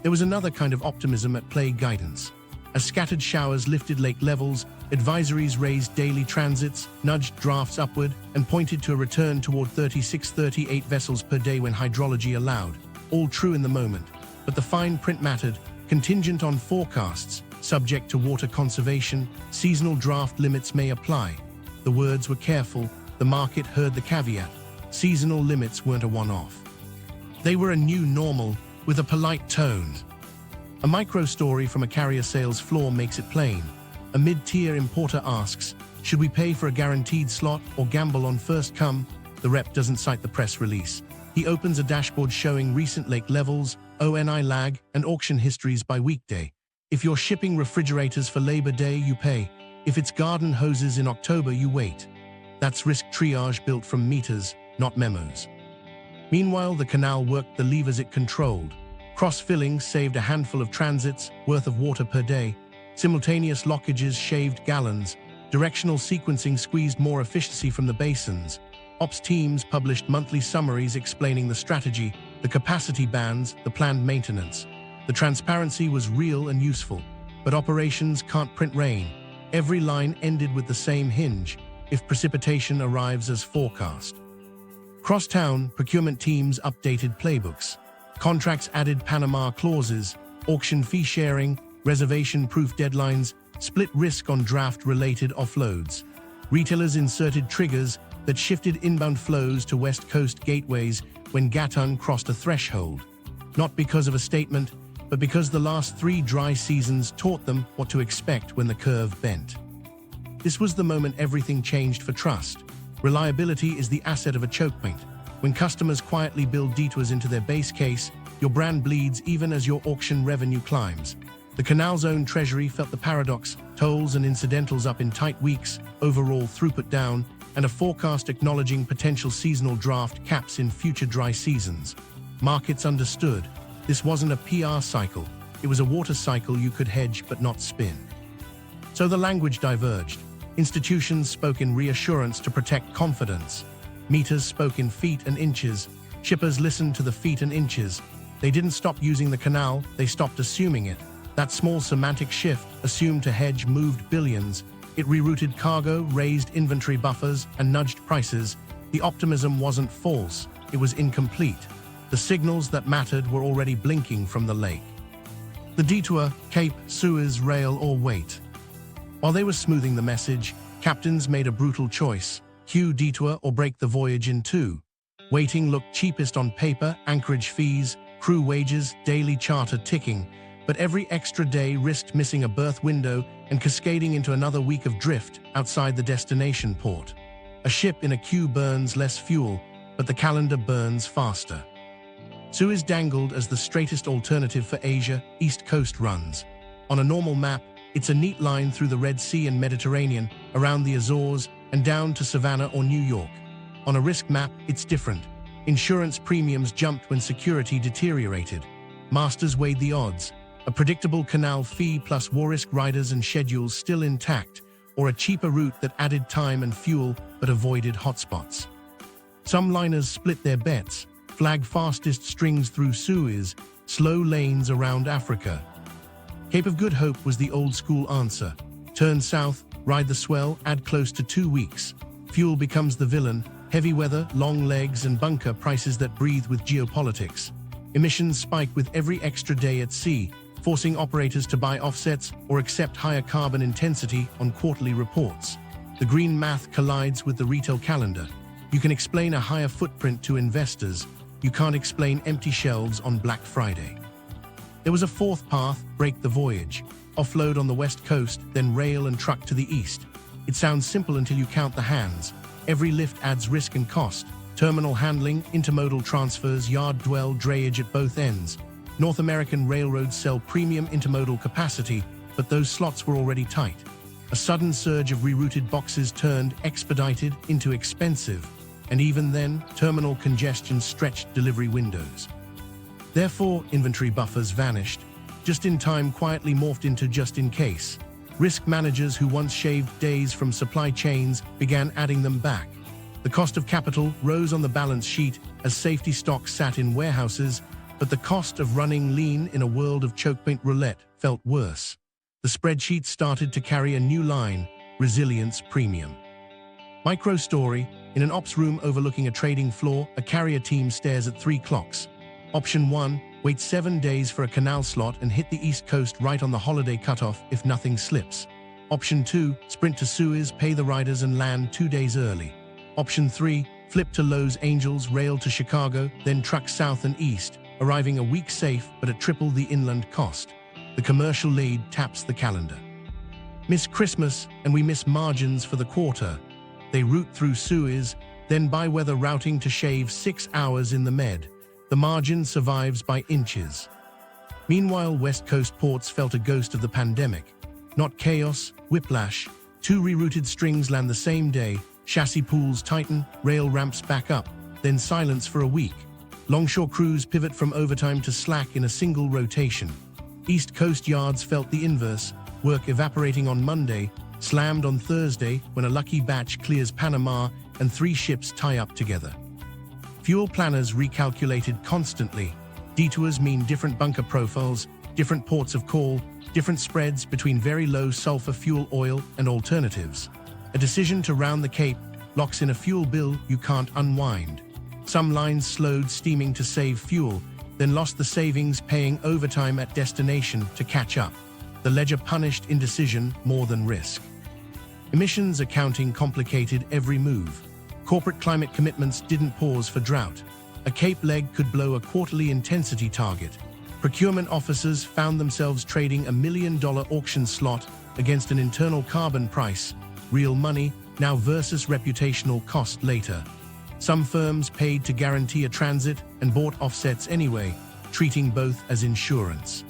There was another kind of optimism at play: guidance. As scattered showers lifted lake levels, advisories raised daily transits, nudged drafts upward, and pointed to a return toward 36-38 vessels per day when hydrology allowed. All true in the moment, but the fine print mattered, contingent on forecasts, subject to water conservation, seasonal draft limits may apply. The words were careful, the market heard the caveat. Seasonal limits weren't a one-off. They were a new normal, with a polite tone. A micro-story from a carrier sales floor makes it plain. A mid-tier importer asks, should we pay for a guaranteed slot or gamble on first come? The rep doesn't cite the press release. He opens a dashboard showing recent lake levels, ONI lag, and auction histories by weekday. If you're shipping refrigerators for Labor Day, you pay. If it's garden hoses in October, you wait. That's risk triage built from meters, not memos. Meanwhile, the canal worked the levers it controlled. Cross-filling saved a handful of transits worth of water per day. Simultaneous lockages shaved gallons. Directional sequencing squeezed more efficiency from the basins. Ops teams published monthly summaries explaining the strategy, the capacity bands, the planned maintenance. The transparency was real and useful, but operations can't print rain. Every line ended with the same hinge, if precipitation arrives as forecast. Cross-town, procurement teams updated playbooks. Contracts added Panama clauses, auction fee sharing, reservation-proof deadlines, split risk on draft-related offloads. Retailers inserted triggers that shifted inbound flows to West Coast gateways when Gatún crossed a threshold. Not because of a statement, but because the last 3 dry seasons taught them what to expect when the curve bent. This was the moment everything changed for trust. Reliability is the asset of a choke point. When customers quietly build detours into their base case, your brand bleeds even as your auction revenue climbs. The canal's own treasury felt the paradox, tolls and incidentals up in tight weeks, overall throughput down, and a forecast acknowledging potential seasonal draft caps in future dry seasons. Markets understood. This wasn't a PR cycle. It was a water cycle you could hedge but not spin. So the language diverged. Institutions spoke in reassurance to protect confidence. Meters spoke in feet and inches. Shippers listened to the feet and inches. They didn't stop using the canal, they stopped assuming it. That small semantic shift, assumed to hedge, moved billions. It rerouted cargo, raised inventory buffers, and nudged prices. The optimism wasn't false, it was incomplete. The signals that mattered were already blinking from the lake. The detour, Cape, Suez, rail, or wait. While they were smoothing the message, captains made a brutal choice. Queue detour or break the voyage in two. Waiting looked cheapest on paper, anchorage fees, crew wages, daily charter ticking. But every extra day risked missing a berth window and cascading into another week of drift outside the destination port. A ship in a queue burns less fuel, but the calendar burns faster. Suez dangled as the straightest alternative for Asia, East Coast runs. On a normal map, it's a neat line through the Red Sea and Mediterranean, around the Azores, and down to Savannah or New York. On a risk map, it's different. Insurance premiums jumped when security deteriorated. Masters weighed the odds. A predictable canal fee plus war-risk riders and schedules still intact, or a cheaper route that added time and fuel but avoided hotspots. Some liners split their bets, flag fastest strings through Suez, slow lanes around Africa. Cape of Good Hope was the old-school answer. Turn south, ride the swell, add close to 2 weeks. Fuel becomes the villain, heavy weather, long legs, and bunker prices that breathe with geopolitics. Emissions spike with every extra day at sea, forcing operators to buy offsets or accept higher carbon intensity on quarterly reports. The green math collides with the retail calendar. You can explain a higher footprint to investors. You can't explain empty shelves on Black Friday. There was a fourth path, break the voyage. Offload on the west coast, then rail and truck to the east. It sounds simple until you count the hands. Every lift adds risk and cost. Terminal handling, intermodal transfers, yard dwell, drayage at both ends. North American railroads sell premium intermodal capacity, but those slots were already tight. A sudden surge of rerouted boxes turned expedited into expensive, and even then, terminal congestion stretched delivery windows. Therefore, inventory buffers vanished. Just in time quietly morphed into just in case. Risk managers who once shaved days from supply chains began adding them back. The cost of capital rose on the balance sheet as safety stock sat in warehouses, but the cost of running lean in a world of chokepoint roulette felt worse. The spreadsheet started to carry a new line, resilience premium. Micro story, in an ops room overlooking a trading floor, a carrier team stares at 3 clocks. Option 1, Wait 7 days for a canal slot and hit the East Coast right on the holiday cutoff if nothing slips. Option 2, sprint to Suez, pay the riders and land 2 days early. Option 3, flip to Los Angeles, rail to Chicago, then truck south and east, arriving a week safe but at triple the inland cost. The commercial lead taps the calendar. Miss Christmas and we miss margins for the quarter. They route through Suez, then by weather routing to shave 6 hours in the Med. The margin survives by inches. Meanwhile, West Coast ports felt a ghost of the pandemic. Not chaos, whiplash. 2 rerouted strings land the same day, chassis pools tighten, rail ramps back up, then silence for a week. Longshore crews pivot from overtime to slack in a single rotation. East Coast yards felt the inverse, work evaporating on Monday, slammed on Thursday when a lucky batch clears Panama and 3 ships tie up together. Fuel planners recalculated constantly. Detours mean different bunker profiles, different ports of call, different spreads between very low sulfur fuel oil and alternatives. A decision to round the Cape locks in a fuel bill you can't unwind. Some lines slowed steaming to save fuel, then lost the savings paying overtime at destination to catch up. The ledger punished indecision more than risk. Emissions accounting complicated every move. Corporate climate commitments didn't pause for drought. A Cape leg could blow a quarterly intensity target. Procurement officers found themselves trading $1 million auction slot against an internal carbon price, real money, now versus reputational cost later. Some firms paid to guarantee a transit and bought offsets anyway, treating both as insurance.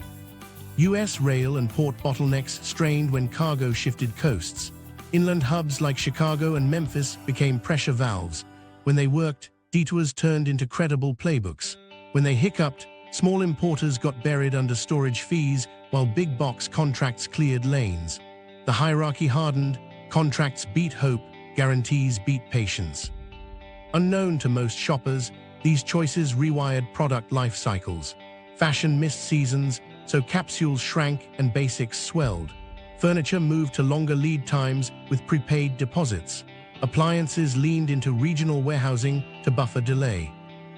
U.S. rail and port bottlenecks strained when cargo shifted coasts. Inland hubs like Chicago and Memphis became pressure valves. When they worked, detours turned into credible playbooks. When they hiccuped, small importers got buried under storage fees while big box contracts cleared lanes. The hierarchy hardened, contracts beat hope, guarantees beat patience. Unknown to most shoppers, these choices rewired product life cycles. Fashion missed seasons, so capsules shrank and basics swelled. Furniture moved to longer lead times with prepaid deposits. Appliances leaned into regional warehousing to buffer delay.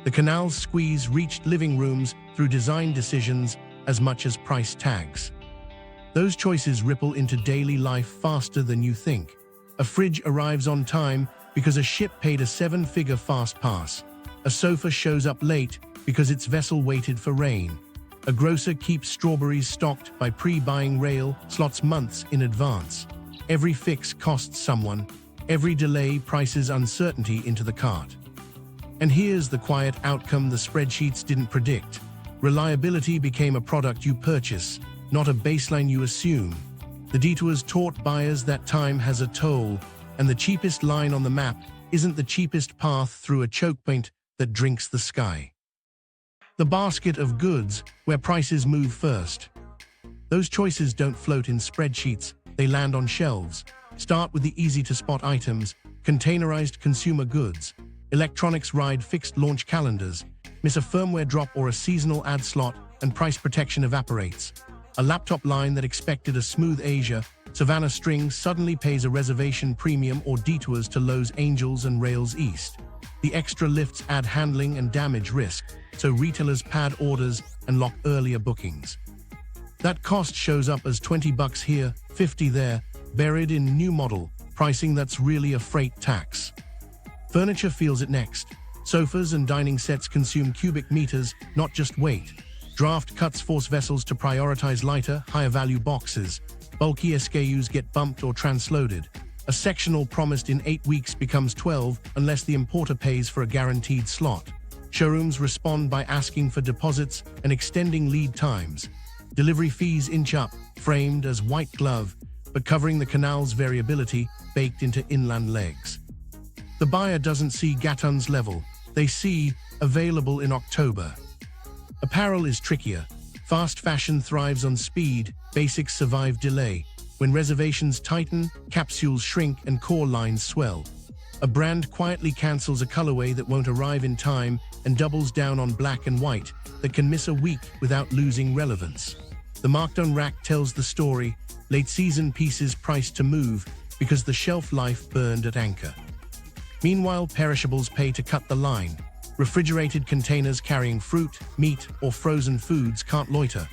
The canal's squeeze reached living rooms through design decisions as much as price tags. Those choices ripple into daily life faster than you think. A fridge arrives on time because a ship paid a 7-figure fast pass. A sofa shows up late because its vessel waited for rain. A grocer keeps strawberries stocked by pre-buying rail slots months in advance. Every fix costs someone. Every delay prices uncertainty into the cart. And here's the quiet outcome the spreadsheets didn't predict. Reliability became a product you purchase, not a baseline you assume. The detours taught buyers that time has a toll, and the cheapest line on the map isn't the cheapest path through a choke point that drinks the sky. The basket of goods, where prices move first. Those choices don't float in spreadsheets, they land on shelves. Start with the easy-to-spot items, containerized consumer goods. Electronics ride fixed launch calendars. Miss a firmware drop or a seasonal ad slot, and price protection evaporates. A laptop line that expected a smooth Asia, Savannah string suddenly pays a reservation premium or detours to Los Angeles and rails east. The extra lifts add handling and damage risk, so retailers pad orders and lock earlier bookings. That cost shows up as $20 here, $50 there, buried in new model, pricing that's really a freight tax. Furniture feels it next. Sofas and dining sets consume cubic meters, not just weight. Draft cuts force vessels to prioritize lighter, higher-value boxes. Bulky SKUs get bumped or transloaded. A sectional promised in 8 weeks becomes 12 unless the importer pays for a guaranteed slot. Showrooms respond by asking for deposits and extending lead times. Delivery fees inch up, framed as white glove, but covering the canal's variability baked into inland legs. The buyer doesn't see Gatun's level, they see available in October. Apparel is trickier. Fast fashion thrives on speed, basics survive delay. When reservations tighten, capsules shrink and core lines swell. A brand quietly cancels a colorway that won't arrive in time and doubles down on black and white that can miss a week without losing relevance. The markdown rack tells the story, late-season pieces priced to move because the shelf life burned at anchor. Meanwhile, perishables pay to cut the line. Refrigerated containers carrying fruit, meat, or frozen foods can't loiter.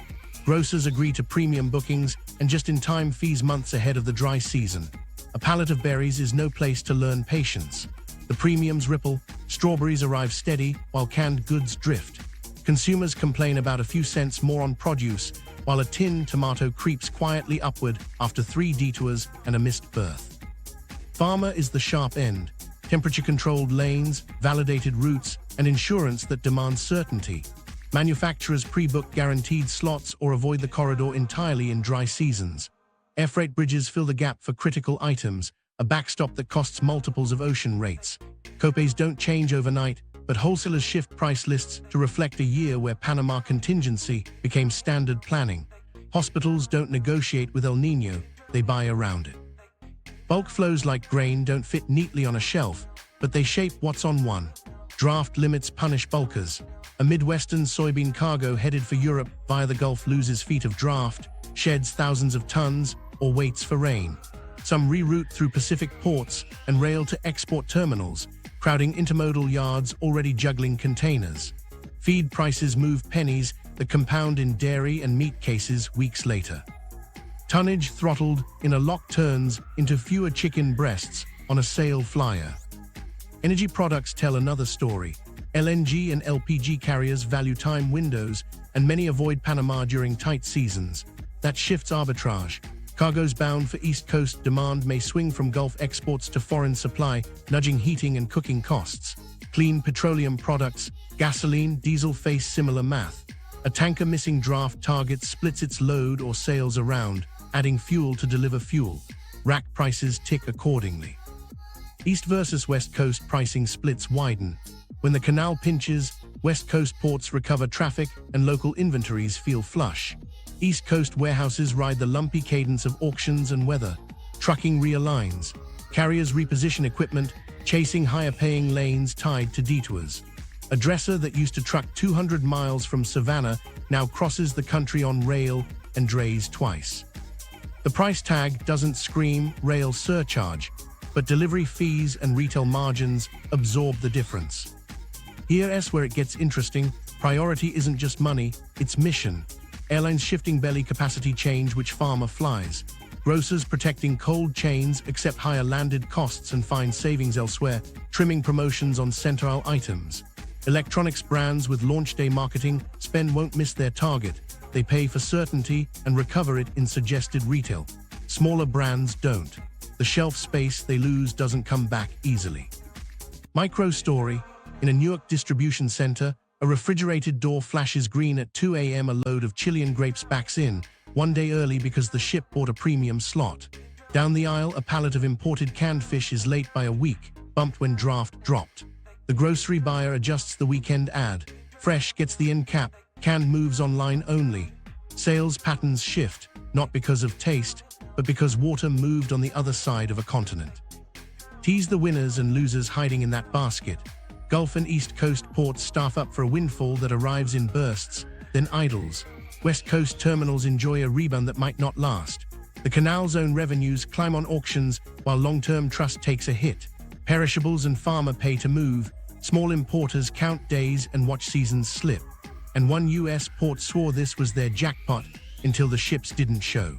Grocers agree to premium bookings and just-in-time fees months ahead of the dry season. A pallet of berries is no place to learn patience. The premiums ripple, strawberries arrive steady, while canned goods drift. Consumers complain about a few cents more on produce, while a tin tomato creeps quietly upward after 3 detours and a missed berth. Farmer is the sharp end. Temperature-controlled lanes, validated routes, and insurance that demands certainty. Manufacturers pre-book guaranteed slots or avoid the corridor entirely in dry seasons. Air freight bridges fill the gap for critical items, a backstop that costs multiples of ocean rates. Copays don't change overnight, but wholesalers shift price lists to reflect a year where Panama contingency became standard planning. Hospitals don't negotiate with El Niño, they buy around it. Bulk flows like grain don't fit neatly on a shelf, but they shape what's on one. Draft limits punish bulkers. A Midwestern soybean cargo headed for Europe via the Gulf loses feet of draft, sheds thousands of tons, or waits for rain. Some reroute through Pacific ports and rail to export terminals, crowding intermodal yards already juggling containers. Feed prices move pennies that compound in dairy and meat cases weeks later. Tonnage throttled in a lock turns into fewer chicken breasts on a sail flyer. Energy products tell another story. LNG and LPG carriers value time windows, and many avoid Panama during tight seasons. That shifts arbitrage. Cargoes bound for East Coast demand may swing from Gulf exports to foreign supply, nudging heating and cooking costs. Clean petroleum products, gasoline, diesel face similar math. A tanker missing draft target splits its load or sails around, adding fuel to deliver fuel. Rack prices tick accordingly. East versus West Coast pricing splits widen. When the canal pinches, West Coast ports recover traffic and local inventories feel flush. East Coast warehouses ride the lumpy cadence of auctions and weather. Trucking realigns. Carriers reposition equipment, chasing higher-paying lanes tied to detours. A dresser that used to truck 200 miles from Savannah now crosses the country on rail and drays twice. The price tag doesn't scream rail surcharge, but delivery fees and retail margins absorb the difference. Here's where it gets interesting. Priority isn't just money, it's mission. Airlines shifting belly capacity change which farmer flies. Grocers protecting cold chains accept higher landed costs and find savings elsewhere, trimming promotions on central items. Electronics brands with launch day marketing spend won't miss their target. They pay for certainty and recover it in suggested retail. Smaller brands don't. The shelf space they lose doesn't come back easily. Micro story. In a Newark distribution center, a refrigerated door flashes green at 2 a.m. A load of Chilean grapes backs in, one day early because the ship bought a premium slot. Down the aisle, a pallet of imported canned fish is late by a week, bumped when draft dropped. The grocery buyer adjusts the weekend ad. Fresh gets the end cap, canned moves online only. Sales patterns shift, not because of taste, but because water moved on the other side of a continent. Tease the winners and losers hiding in that basket. Gulf and East Coast ports staff up for a windfall that arrives in bursts, then idles. West Coast terminals enjoy a rebound that might not last. The canal's own revenues climb on auctions while long-term trust takes a hit. Perishables and farmer pay to move. Small importers count days and watch seasons slip. And one U.S. port swore this was their jackpot until the ships didn't show.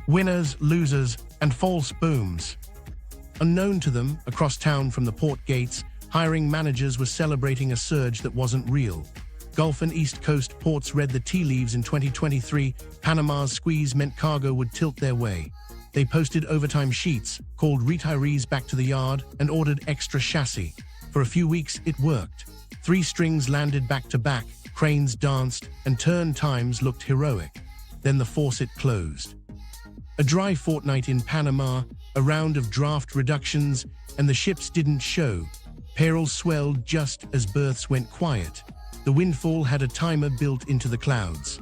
Winners, losers, and false booms. Unknown to them, across town from the port gates, hiring managers were celebrating a surge that wasn't real. Gulf and East Coast ports read the tea leaves in 2023. Panama's squeeze meant cargo would tilt their way. They posted overtime sheets, called retirees back to the yard, and ordered extra chassis. For a few weeks, it worked. 3 strings landed back-to-back, cranes danced, and turn times looked heroic. Then the faucet closed. A dry fortnight in Panama, a round of draft reductions, and the ships didn't show. Payrolls swelled just as berths went quiet. The windfall had a timer built into the clouds.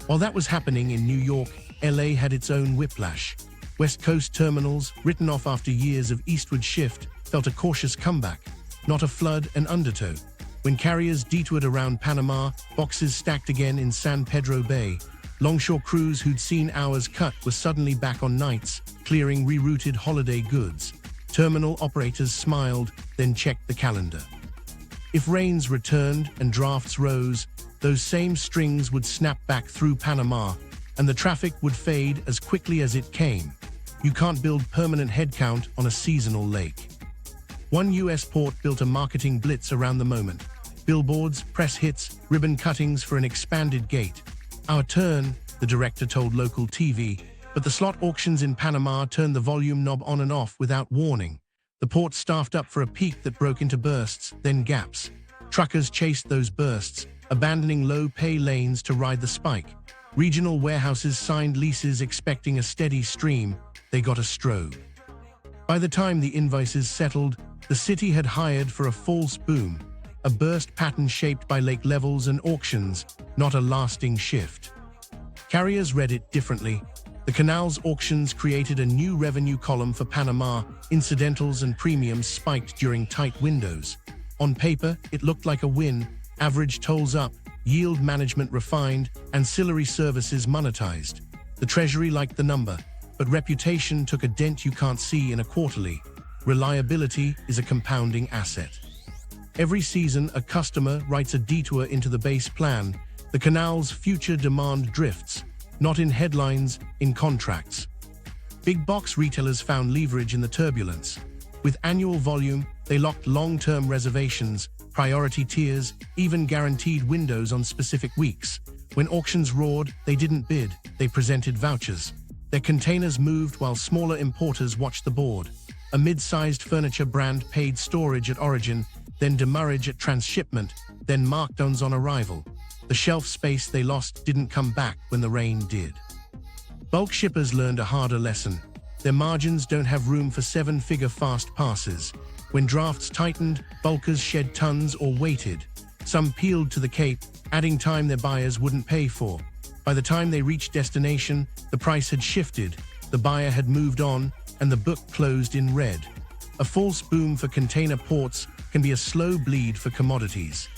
While that was happening in New York, LA had its own whiplash. West Coast terminals, written off after years of eastward shift, felt a cautious comeback, not a flood and undertow. When carriers detoured around Panama, boxes stacked again in San Pedro Bay. Longshore crews who'd seen hours cut were suddenly back on nights, clearing rerouted holiday goods. Terminal operators smiled, then checked the calendar. If rains returned and drafts rose, those same strings would snap back through Panama, and the traffic would fade as quickly as it came. You can't build permanent headcount on a seasonal lake. One U.S. port built a marketing blitz around the moment. Billboards, press hits, ribbon cuttings for an expanded gate. Our turn, the director told local TV, but the slot auctions in Panama turned the volume knob on and off without warning. The port staffed up for a peak that broke into bursts, then gaps. Truckers chased those bursts, abandoning low-pay lanes to ride the spike. Regional warehouses signed leases expecting a steady stream. They got a strobe. By the time the invoices settled, the city had hired for a false boom, a burst pattern shaped by lake levels and auctions, not a lasting shift. Carriers read it differently. The canal's auctions created a new revenue column for Panama. Incidentals and premiums spiked during tight windows. On paper, it looked like a win. Average tolls up, yield management refined, ancillary services monetized. The Treasury liked the number, but reputation took a dent you can't see in a quarterly. Reliability is a compounding asset. Every season, a customer writes a detour into the base plan. The canal's future demand drifts, not in headlines, in contracts. Big box retailers found leverage in the turbulence. With annual volume, they locked long-term reservations, priority tiers, even guaranteed windows on specific weeks. When auctions roared, they didn't bid, they presented vouchers. Their containers moved while smaller importers watched the board. A mid-sized furniture brand paid storage at origin, then demurrage at transshipment, then markdowns on arrival. The shelf space they lost didn't come back when the rain did. Bulk shippers learned a harder lesson. Their margins don't have room for seven-figure fast passes. When drafts tightened, bulkers shed tons or waited. Some peeled to the Cape, adding time their buyers wouldn't pay for. By the time they reached destination, the price had shifted, the buyer had moved on, and the book closed in red. A false boom for container ports can be a slow bleed for commodities.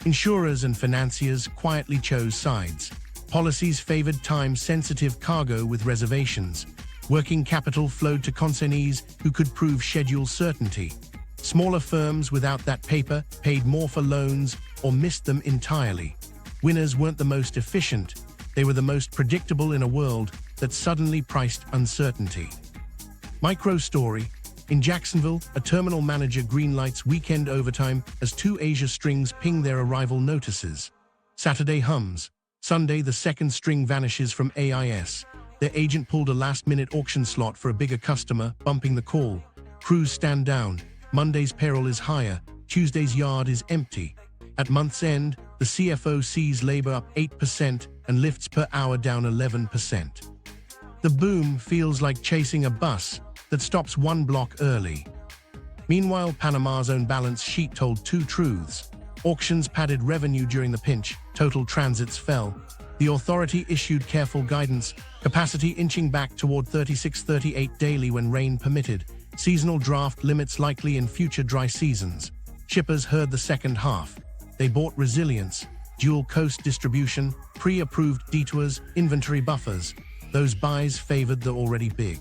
Insurers and financiers quietly chose sides. Policies favored time-sensitive cargo with reservations. Working capital flowed to consignees who could prove schedule certainty. Smaller firms without that paper paid more for loans or missed them entirely. Winners weren't the most efficient, they were the most predictable in a world that suddenly priced uncertainty. Micro story. In Jacksonville, a terminal manager greenlights weekend overtime as two Asia strings ping their arrival notices. Saturday hums. Sunday, the second string vanishes from AIS. Their agent pulled a last-minute auction slot for a bigger customer, bumping the call. Crews stand down. Monday's payroll is higher. Tuesday's yard is empty. At month's end, the CFO sees labor up 8% and lifts per hour down 11%. The boom feels like chasing a bus that stops one block early. Meanwhile, Panama's own balance sheet told two truths. Auctions padded revenue during the pinch, total transits fell. The authority issued careful guidance, capacity inching back toward 36-38 daily when rain permitted, seasonal draft limits likely in future dry seasons. Shippers heard the second half. They bought resilience, dual coast distribution, pre-approved detours, inventory buffers. Those buys favored the already big.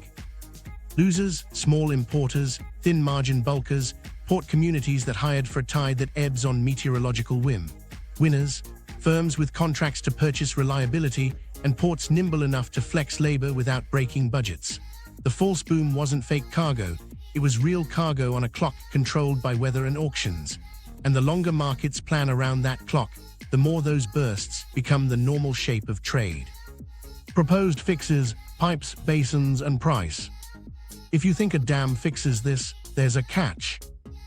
Losers, small importers, thin-margin bulkers, port communities that hired for a tide that ebbs on meteorological whim. Winners, firms with contracts to purchase reliability and ports nimble enough to flex labor without breaking budgets. The false boom wasn't fake cargo, it was real cargo on a clock controlled by weather and auctions. And the longer markets plan around that clock, the more those bursts become the normal shape of trade. Proposed fixes, pipes, basins, and price. If you think a dam fixes this, there's a catch.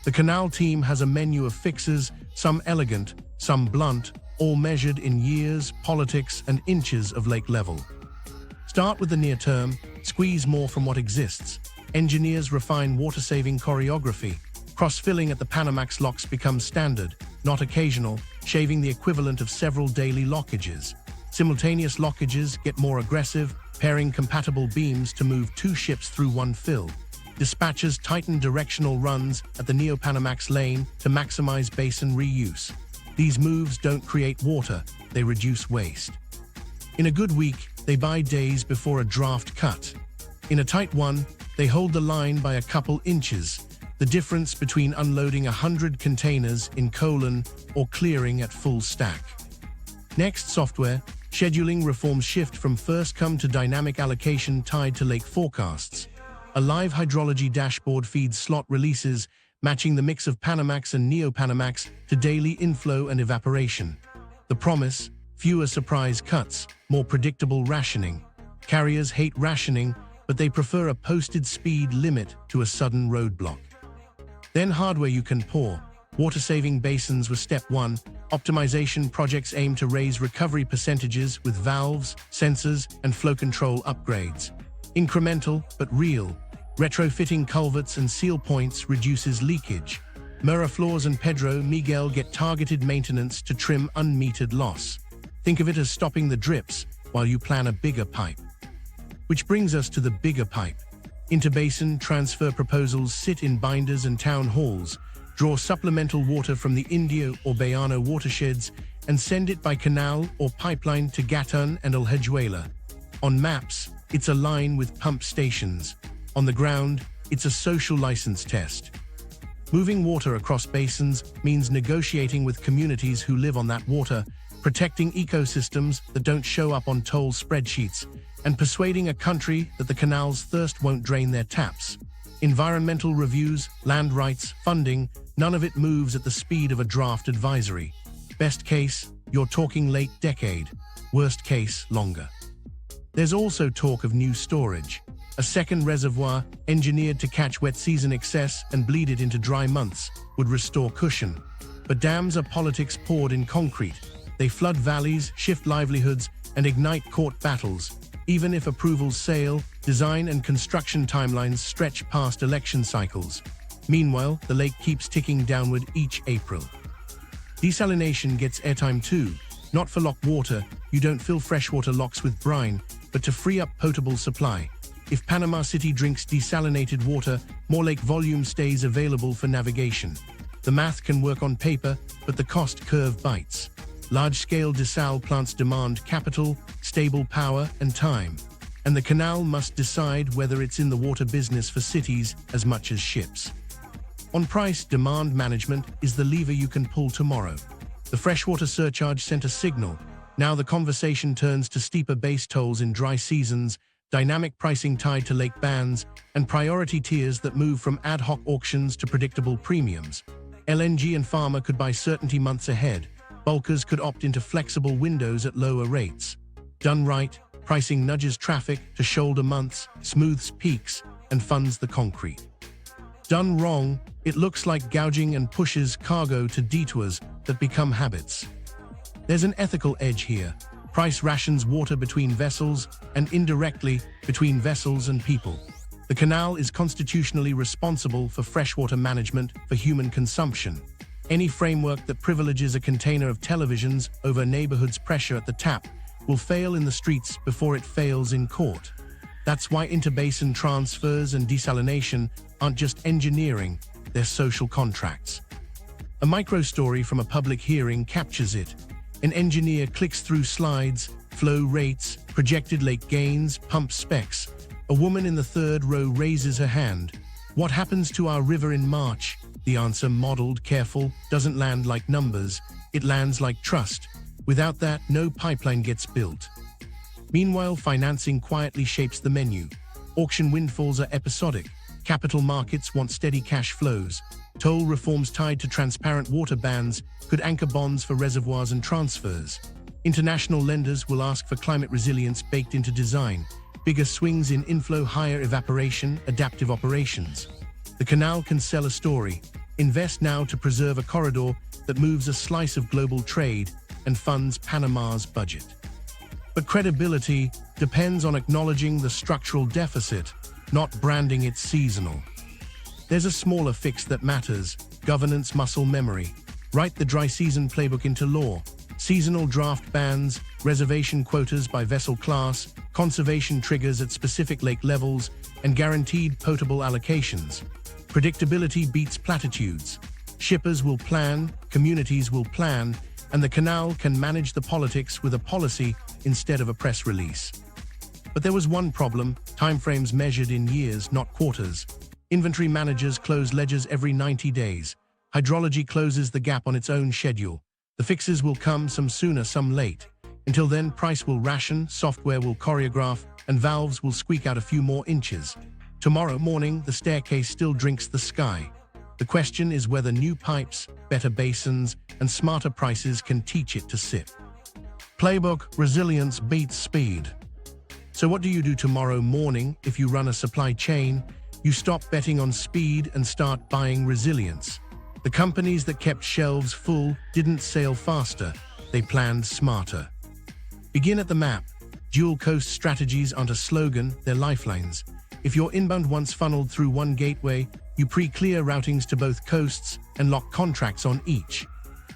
The canal team has a menu of fixes, some elegant, some blunt, all measured in years, politics, and inches of lake level. Start with the near term, squeeze more from what exists. Engineers refine water-saving choreography. Cross-filling at the Panamax locks becomes standard, not occasional, shaving the equivalent of several daily lockages. Simultaneous lockages get more aggressive, pairing compatible beams to move two ships through one fill. Dispatchers tighten directional runs at the Neo-Panamax lane to maximize basin reuse. These moves don't create water, they reduce waste. In a good week, they buy days before a draft cut. In a tight one, they hold the line by a couple inches. the difference between unloading 100 containers in colon or clearing at full stack. Next, software. Scheduling reforms shift from first-come to dynamic allocation tied to lake forecasts. A live hydrology dashboard feeds slot releases, matching the mix of Panamax and Neo-Panamax to daily inflow and evaporation. The promise: fewer surprise cuts, more predictable rationing. Carriers hate rationing, but they prefer a posted speed limit to a sudden roadblock. Then hardware you can pour. Water-saving basins was step one. Optimization projects aim to raise recovery percentages with valves, sensors, and flow control upgrades. Incremental, but real. Retrofitting culverts and seal points reduces leakage. Miraflores and Pedro Miguel get targeted maintenance to trim unmetered loss. Think of it as stopping the drips while you plan a bigger pipe. Which brings us to the bigger pipe. Interbasin transfer proposals sit in binders and town halls, draw supplemental water from the Indio or Bayano watersheds, and send it by canal or pipeline to Gatún and Alhejuela. On maps, it's a line with pump stations. On the ground, it's a social license test. Moving water across basins means negotiating with communities who live on that water, protecting ecosystems that don't show up on toll spreadsheets, and persuading a country that the canal's thirst won't drain their taps. Environmental reviews, land rights, funding, none of it moves at the speed of a draft advisory. Best case, you're talking late decade. Worst case, longer. There's also talk of new storage. A second reservoir, engineered to catch wet season excess and bleed it into dry months, would restore cushion. But dams are politics poured in concrete. They flood valleys, shift livelihoods, and ignite court battles. Even if approvals sail, design and construction timelines stretch past election cycles. Meanwhile, the lake keeps ticking downward each April. Desalination gets airtime too. Not for locked water, you don't fill freshwater locks with brine, but to free up potable supply. If Panama City drinks desalinated water, more lake volume stays available for navigation. The math can work on paper, but the cost curve bites. Large-scale desal plants demand capital, stable power, and time. And the canal must decide whether it's in the water business for cities as much as ships. On price, demand management is the lever you can pull tomorrow. The freshwater surcharge sent a signal. Now the conversation turns to steeper base tolls in dry seasons, dynamic pricing tied to lake bans, and priority tiers that move from ad hoc auctions to predictable premiums. LNG and pharma could buy certainty months ahead. Bulkers could opt into flexible windows at lower rates. Done right, pricing nudges traffic to shoulder months, smooths peaks, and funds the concrete. Done wrong, it looks like gouging and pushes cargo to detours that become habits. There's an ethical edge here. Price rations water between vessels and indirectly between vessels and people. The canal is constitutionally responsible for freshwater management for human consumption. Any framework that privileges a container of televisions over a neighborhood's pressure at the tap will fail in the streets before it fails in court. That's why interbasin transfers and desalination aren't just engineering, they're social contracts. A micro-story from a public hearing captures it. An engineer clicks through slides, flow rates, projected lake gains, pump specs. A woman in the third row raises her hand. What happens to our river in March? The answer, modeled, careful, doesn't land like numbers, it lands like trust. Without that, no pipeline gets built. Meanwhile, financing quietly shapes the menu. Auction windfalls are episodic. Capital markets want steady cash flows. Toll reforms tied to transparent water bans could anchor bonds for reservoirs and transfers. International lenders will ask for climate resilience baked into design. Bigger swings in inflow, higher evaporation, adaptive operations. The canal can sell a story. Invest now to preserve a corridor that moves a slice of global trade and funds Panama's budget. But credibility depends on acknowledging the structural deficit, not branding it seasonal. There's a smaller fix that matters: governance muscle memory. Write the dry season playbook into law. Seasonal draft bans, reservation quotas by vessel class, conservation triggers at specific lake levels, and guaranteed potable allocations. Predictability beats platitudes. Shippers will plan, communities will plan, and the canal can manage the politics with a policy instead of a press release. But there was one problem: timeframes measured in years, not quarters. Inventory managers close ledgers every 90 days. Hydrology closes the gap on its own schedule. The fixes will come, some sooner, some late. Until then, price will ration, software will choreograph, and valves will squeak out a few more inches. Tomorrow morning, the staircase still drinks the sky. The question is whether new pipes, better basins, and smarter prices can teach it to sip. Playbook: resilience beats speed. So what do you do tomorrow morning if you run a supply chain? You stop betting on speed and start buying resilience. The companies that kept shelves full didn't sail faster, they planned smarter. Begin at the map. Dual coast strategies aren't a slogan, they're lifelines. If your inbound once funneled through one gateway, you pre-clear routings to both coasts and lock contracts on each.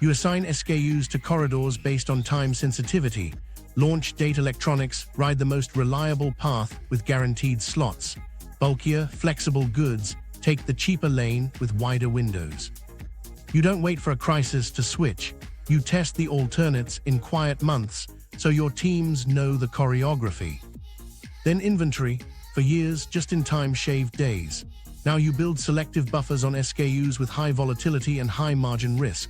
You assign SKUs to corridors based on time sensitivity. Launch data electronics, ride the most reliable path with guaranteed slots. Bulkier, flexible goods, take the cheaper lane with wider windows. You don't wait for a crisis to switch. You test the alternates in quiet months, so your teams know the choreography. Then inventory, for years, just-in-time shaved days. Now you build selective buffers on SKUs with high volatility and high margin risk.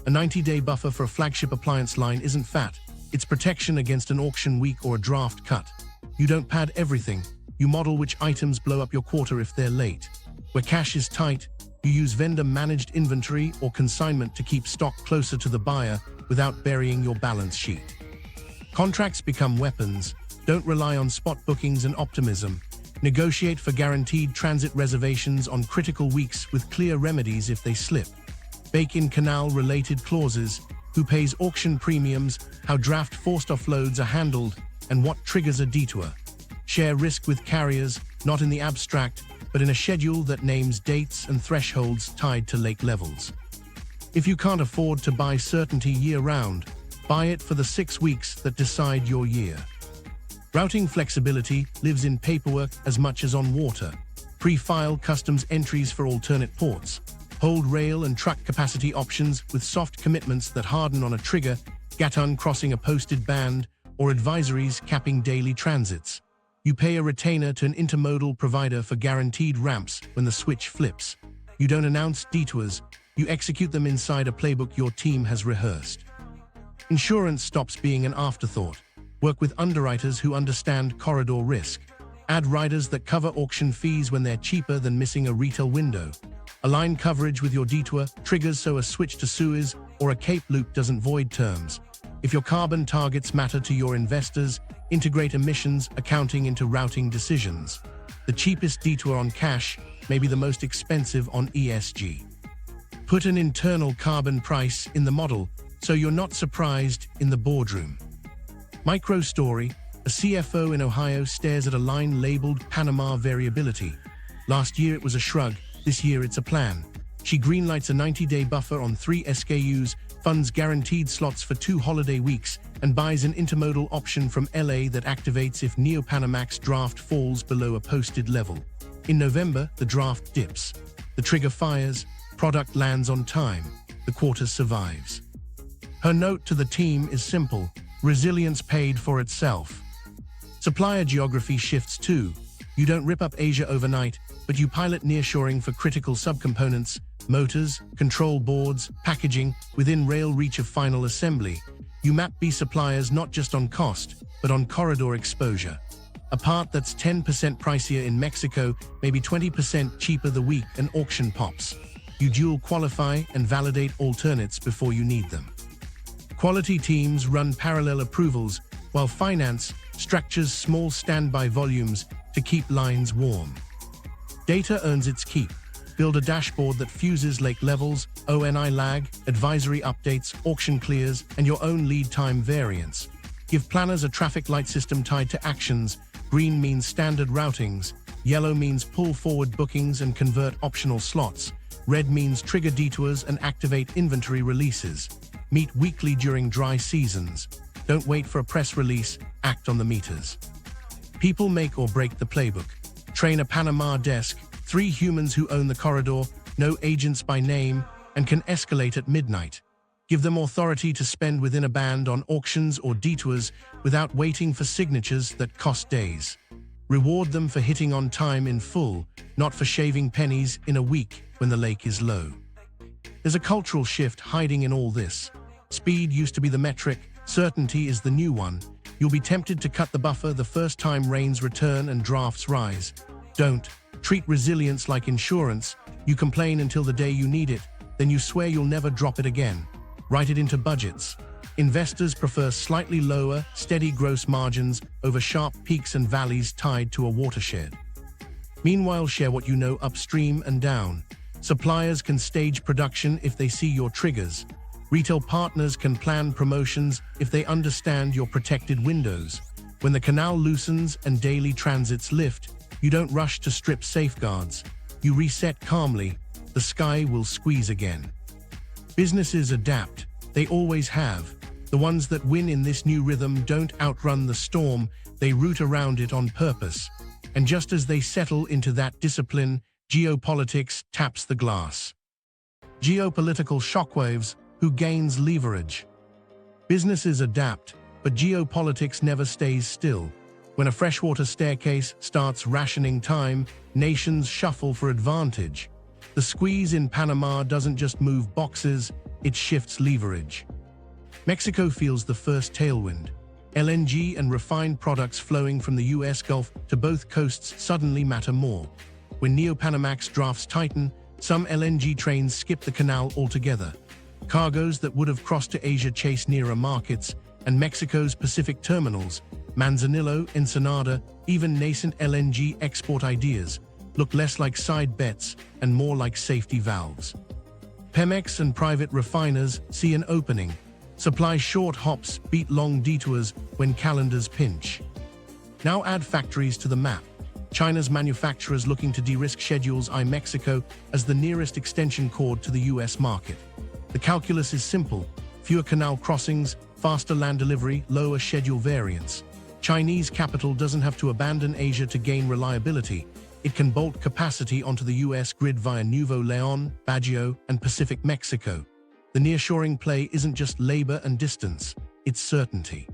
A 90-day buffer for a flagship appliance line isn't fat. It's protection against an auction week or a draft cut. You don't pad everything. You model which items blow up your quarter if they're late. Where cash is tight, you use vendor-managed inventory or consignment to keep stock closer to the buyer without burying your balance sheet. Contracts become weapons. Don't rely on spot bookings and optimism. Negotiate for guaranteed transit reservations on critical weeks with clear remedies if they slip. Bake in canal-related clauses: who pays auction premiums, how draft forced offloads are handled, and what triggers a detour. Share risk with carriers, not in the abstract, but in a schedule that names dates and thresholds tied to lake levels. If you can't afford to buy certainty year-round, buy it for the 6 weeks that decide your year. Routing flexibility lives in paperwork as much as on water. Pre-file customs entries for alternate ports. Hold rail and truck capacity options with soft commitments that harden on a trigger, Gatún crossing a posted band, or advisories capping daily transits. You pay a retainer to an intermodal provider for guaranteed ramps when the switch flips. You don't announce detours, you execute them inside a playbook your team has rehearsed. Insurance stops being an afterthought. Work with underwriters who understand corridor risk. Add riders that cover auction fees when they're cheaper than missing a retail window. Align coverage with your detour triggers so a switch to Suez or a Cape loop doesn't void terms. If your carbon targets matter to your investors, integrate emissions accounting into routing decisions. The cheapest detour on cash may be the most expensive on ESG. Put an internal carbon price in the model so you're not surprised in the boardroom. Micro story: a CFO in Ohio stares at a line labeled Panama variability. Last year it was a shrug, this year it's a plan. She greenlights a 90-day buffer on 3 SKUs, funds guaranteed slots for 2 holiday weeks, and buys an intermodal option from LA that activates if Neo-Panamax draft falls below a posted level. In November, the draft dips. The trigger fires, product lands on time, the quarter survives. Her note to the team is simple: resilience paid for itself. Supplier geography shifts too. You don't rip up Asia overnight, but you pilot nearshoring for critical subcomponents, motors, control boards, packaging, within rail reach of final assembly. You map B suppliers not just on cost, but on corridor exposure. A part that's 10% pricier in Mexico may be 20% cheaper the week an auction pops. You dual qualify and validate alternates before you need them. Quality teams run parallel approvals, while finance structures small standby volumes to keep lines warm. Data earns its keep. Build a dashboard that fuses lake levels, ONI lag, advisory updates, auction clears, and your own lead time variance. Give planners a traffic light system tied to actions. Green means standard routings. Yellow means pull forward bookings and convert optional slots. Red means trigger detours and activate inventory releases. Meet weekly during dry seasons. Don't wait for a press release, act on the meters. People make or break the playbook. Train a Panama desk, 3 humans who own the corridor, no agents by name, and can escalate at midnight. Give them authority to spend within a band on auctions or detours without waiting for signatures that cost days. Reward them for hitting on time in full, not for shaving pennies in a week when the lake is low. There's a cultural shift hiding in all this. Speed used to be the metric, certainty is the new one. You'll be tempted to cut the buffer the first time rains return and drafts rise. Don't. Treat resilience like insurance. You complain until the day you need it, then you swear you'll never drop it again. Write it into budgets. Investors prefer slightly lower, steady gross margins over sharp peaks and valleys tied to a watershed. Meanwhile, share what you know upstream and down. Suppliers can stage production if they see your triggers. Retail partners can plan promotions if they understand your protected windows. When the canal loosens and daily transits lift, you don't rush to strip safeguards. You reset calmly. The sky will squeeze again. Businesses adapt. They always have. The ones that win in this new rhythm don't outrun the storm, they root around it on purpose. And just as they settle into that discipline, geopolitics taps the glass. Geopolitical shockwaves. Who gains leverage? Businesses adapt, but geopolitics never stays still. When a freshwater staircase starts rationing time, nations shuffle for advantage. The squeeze in Panama doesn't just move boxes, it shifts leverage. Mexico feels the first tailwind. LNG and refined products flowing from the US Gulf to both coasts suddenly matter more. When Neo-Panamax drafts tighten, some LNG trains skip the canal altogether. Cargoes that would have crossed to Asia chase nearer markets, and Mexico's Pacific terminals, Manzanillo, Ensenada, even nascent LNG export ideas, look less like side bets and more like safety valves. Pemex and private refiners see an opening. Supply short hops beat long detours when calendars pinch. Now add factories to the map. China's manufacturers looking to de-risk schedules eye Mexico as the nearest extension cord to the US market. The calculus is simple: fewer canal crossings, faster land delivery, lower schedule variance. Chinese capital doesn't have to abandon Asia to gain reliability. It can bolt capacity onto the US grid via Nuevo León, Baguio, and Pacific Mexico. The nearshoring play isn't just labor and distance, it's certainty.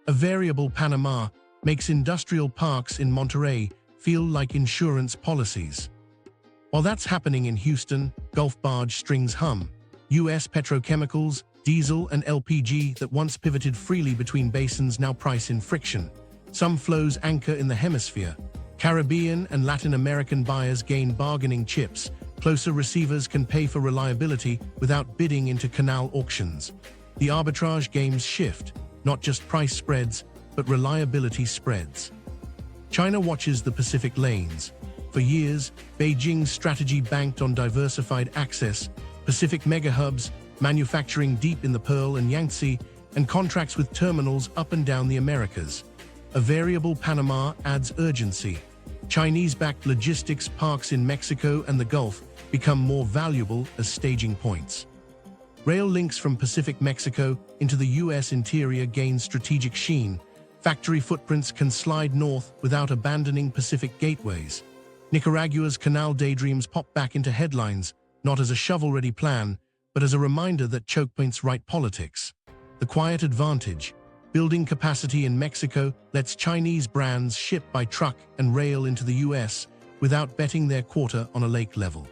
A variable Panama makes industrial parks in Monterrey feel like insurance policies. While that's happening in Houston, Gulf barge strings hum. US petrochemicals, diesel and LPG that once pivoted freely between basins now price in friction. Some flows anchor in the hemisphere. Caribbean and Latin American buyers gain bargaining chips. Closer receivers can pay for reliability without bidding into canal auctions. The arbitrage games shift, not just price spreads, but reliability spreads. China watches the Pacific lanes. For years, Beijing's strategy banked on diversified access, Pacific megahubs, manufacturing deep in the Pearl and Yangtze, and contracts with terminals up and down the Americas. A variable Panama adds urgency. Chinese-backed logistics parks in Mexico and the Gulf become more valuable as staging points. Rail links from Pacific Mexico into the US interior gain strategic sheen. Factory footprints can slide north without abandoning Pacific gateways. Nicaragua's canal daydreams pop back into headlines, not as a shovel-ready plan, but as a reminder that choke points write politics. The quiet advantage. Building capacity in Mexico lets Chinese brands ship by truck and rail into the US without betting their quota on a lake level.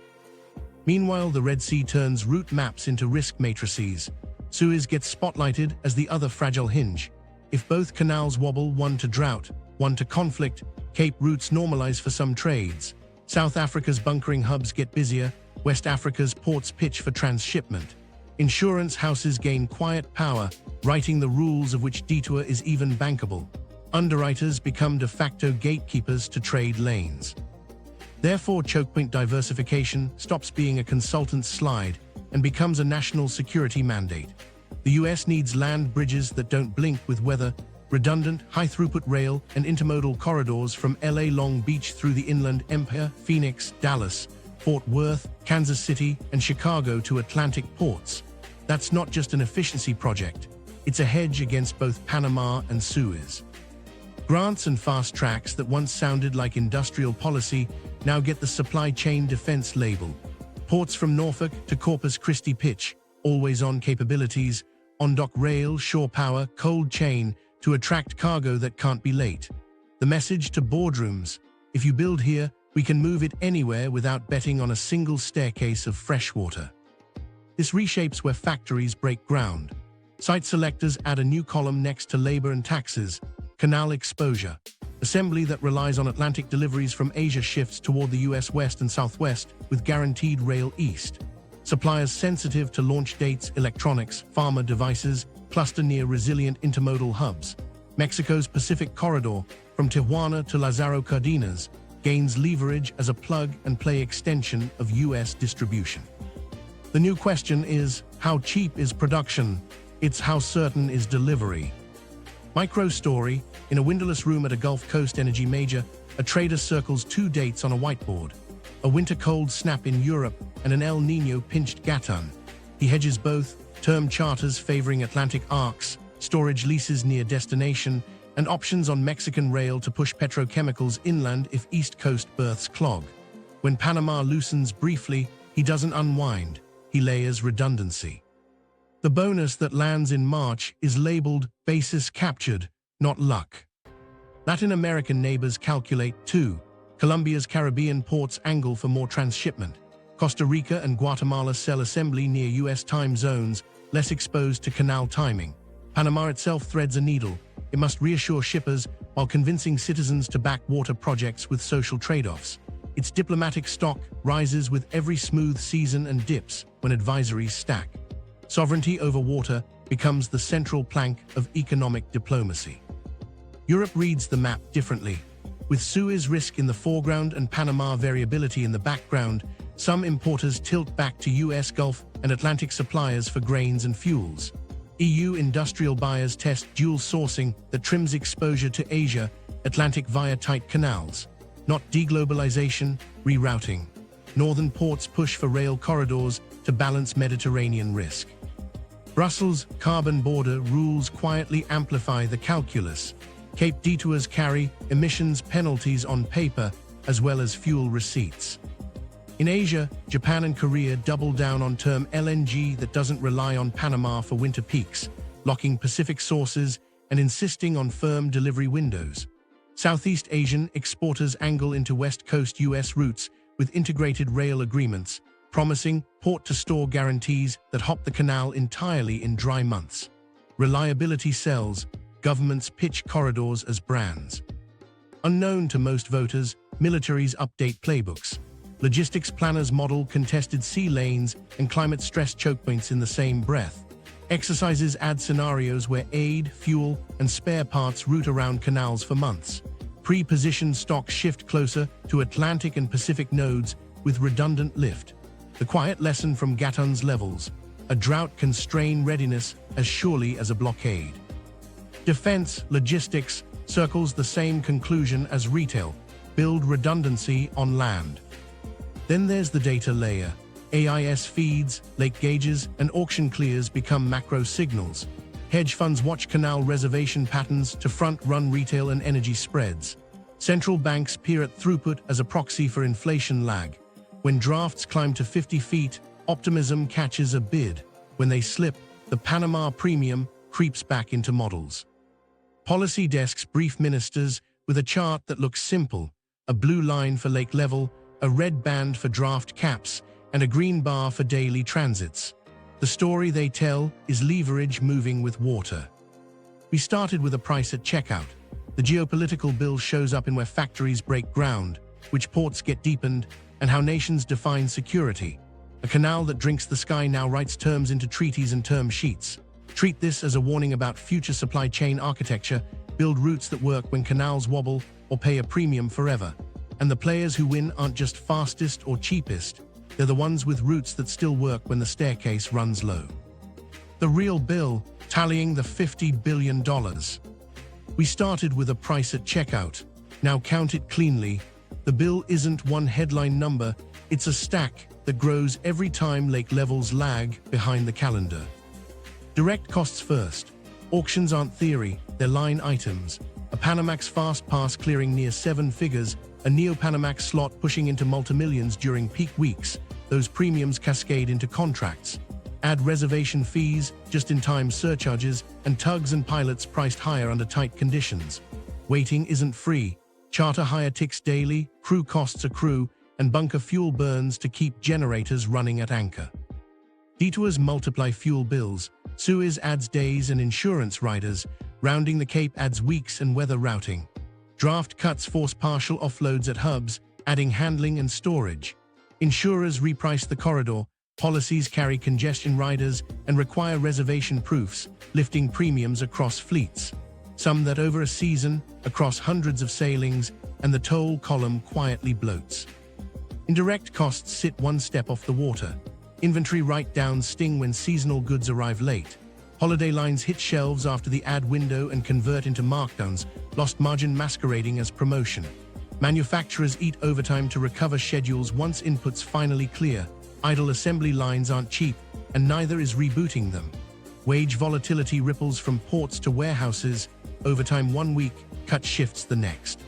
Meanwhile, the Red Sea turns route maps into risk matrices. Suez gets spotlighted as the other fragile hinge. If both canals wobble, one to drought, one to conflict, Cape routes normalize for some trades. South Africa's bunkering hubs get busier, West Africa's ports pitch for transshipment. Insurance houses gain quiet power, writing the rules of which Detour is even bankable. Underwriters become de facto gatekeepers to trade lanes. Therefore, choke point diversification stops being a consultant's slide and becomes a national security mandate. The US needs land bridges that don't blink with weather, redundant, high-throughput rail and intermodal corridors from LA Long Beach through the Inland Empire, Phoenix, Dallas, Fort Worth, Kansas City, and Chicago to Atlantic ports. That's not just an efficiency project. It's a hedge against both Panama and Suez. Grants and fast tracks that once sounded like industrial policy now get the supply chain defense label. Ports from Norfolk to Corpus Christi pitch, always-on capabilities, on-dock rail, shore power, cold chain to attract cargo that can't be late. The message to boardrooms: if you build here, we can move it anywhere without betting on a single staircase of fresh water. This reshapes where factories break ground. Site selectors add a new column next to labor and taxes. Canal exposure. Assembly that relies on Atlantic deliveries from Asia shifts toward the US West and Southwest with guaranteed rail east. Suppliers sensitive to launch dates, electronics, pharma devices, cluster near resilient intermodal hubs. Mexico's Pacific Corridor, from Tijuana to Lázaro Cárdenas, gains leverage as a plug-and-play extension of US distribution. The new question is, how cheap is production? It's how certain is delivery. Micro story: in a windowless room at a Gulf Coast energy major, a trader circles two dates on a whiteboard. A winter cold snap in Europe and an El Niño pinched Gatún. He hedges both: term charters favoring Atlantic arcs, storage leases near destination, and options on Mexican rail to push petrochemicals inland if East Coast berths clog. When Panama loosens briefly, he doesn't unwind, he layers redundancy. The bonus that lands in March is labeled basis captured, not luck. Latin American neighbors calculate too. Colombia's Caribbean ports angle for more transshipment. Costa Rica and Guatemala sell assembly near US time zones, less exposed to canal timing. Panama itself threads a needle. It must reassure shippers while convincing citizens to back water projects with social trade-offs. Its diplomatic stock rises with every smooth season and dips when advisories stack. Sovereignty over water becomes the central plank of economic diplomacy. Europe reads the map differently. With Suez risk in the foreground and Panama variability in the background, some importers tilt back to US Gulf and Atlantic suppliers for grains and fuels. EU industrial buyers test dual sourcing that trims exposure to Asia, Atlantic via tight canals. Not deglobalization, rerouting. Northern ports push for rail corridors to balance Mediterranean risk. Brussels' carbon border rules quietly amplify the calculus. Cape detours carry emissions penalties on paper as well as fuel receipts. In Asia, Japan and Korea double down on term LNG that doesn't rely on Panama for winter peaks, locking Pacific sources and insisting on firm delivery windows. Southeast Asian exporters angle into West Coast US routes with integrated rail agreements, promising port-to-store guarantees that hop the canal entirely in dry months. Reliability sells, governments pitch corridors as brands. Unknown to most voters, militaries update playbooks. Logistics planners model contested sea lanes and climate stress choke points in the same breath. Exercises add scenarios where aid, fuel, and spare parts route around canals for months. Pre-positioned stocks shift closer to Atlantic and Pacific nodes with redundant lift. The quiet lesson from Gatún's levels: a drought can strain readiness as surely as a blockade. Defense logistics circles the same conclusion as retail: build redundancy on land. Then there's the data layer. AIS feeds, lake gauges, and auction clears become macro signals. Hedge funds watch canal reservation patterns to front-run retail and energy spreads. Central banks peer at throughput as a proxy for inflation lag. When drafts climb to 50 feet, optimism catches a bid. When they slip, the Panama premium creeps back into models. Policy desks brief ministers with a chart that looks simple: a blue line for lake level, a red band for draft caps, and a green bar for daily transits. The story they tell is leverage moving with water. We started with a price at checkout. The geopolitical bill shows up in where factories break ground, which ports get deepened, and how nations define security. A canal that drinks the sky now writes terms into treaties and term sheets. Treat this as a warning about future supply chain architecture: build routes that work when canals wobble, or pay a premium forever. And the players who win aren't just fastest or cheapest. They're the ones with routes that still work when the staircase runs low. The real bill, tallying the $50 billion. We started with a price at checkout. Now count it cleanly. The bill isn't one headline number, it's a stack that grows every time lake levels lag behind the calendar. Direct costs first. Auctions aren't theory, they're line items. A Panamax fast pass clearing near 7 figures, a Neo-Panamax slot pushing into multimillions during peak weeks. Those premiums cascade into contracts. Add reservation fees, just-in-time surcharges, and tugs and pilots priced higher under tight conditions. Waiting isn't free. Charter hire ticks daily, crew costs accrue, and bunker fuel burns to keep generators running at anchor. Detours multiply fuel bills, Suez adds days and insurance riders, rounding the Cape adds weeks and weather routing. Draft cuts force partial offloads at hubs, adding handling and storage. Insurers reprice the corridor, policies carry congestion riders and require reservation proofs, lifting premiums across fleets. Some that over a season, across hundreds of sailings, and the toll column quietly bloats. Indirect costs sit one step off the water. Inventory write-downs sting when seasonal goods arrive late. Holiday lines hit shelves after the ad window and convert into markdowns, lost margin masquerading as promotion. Manufacturers eat overtime to recover schedules once inputs finally clear. Idle assembly lines aren't cheap, and neither is rebooting them. Wage volatility ripples from ports to warehouses, overtime one week, cut shifts the next.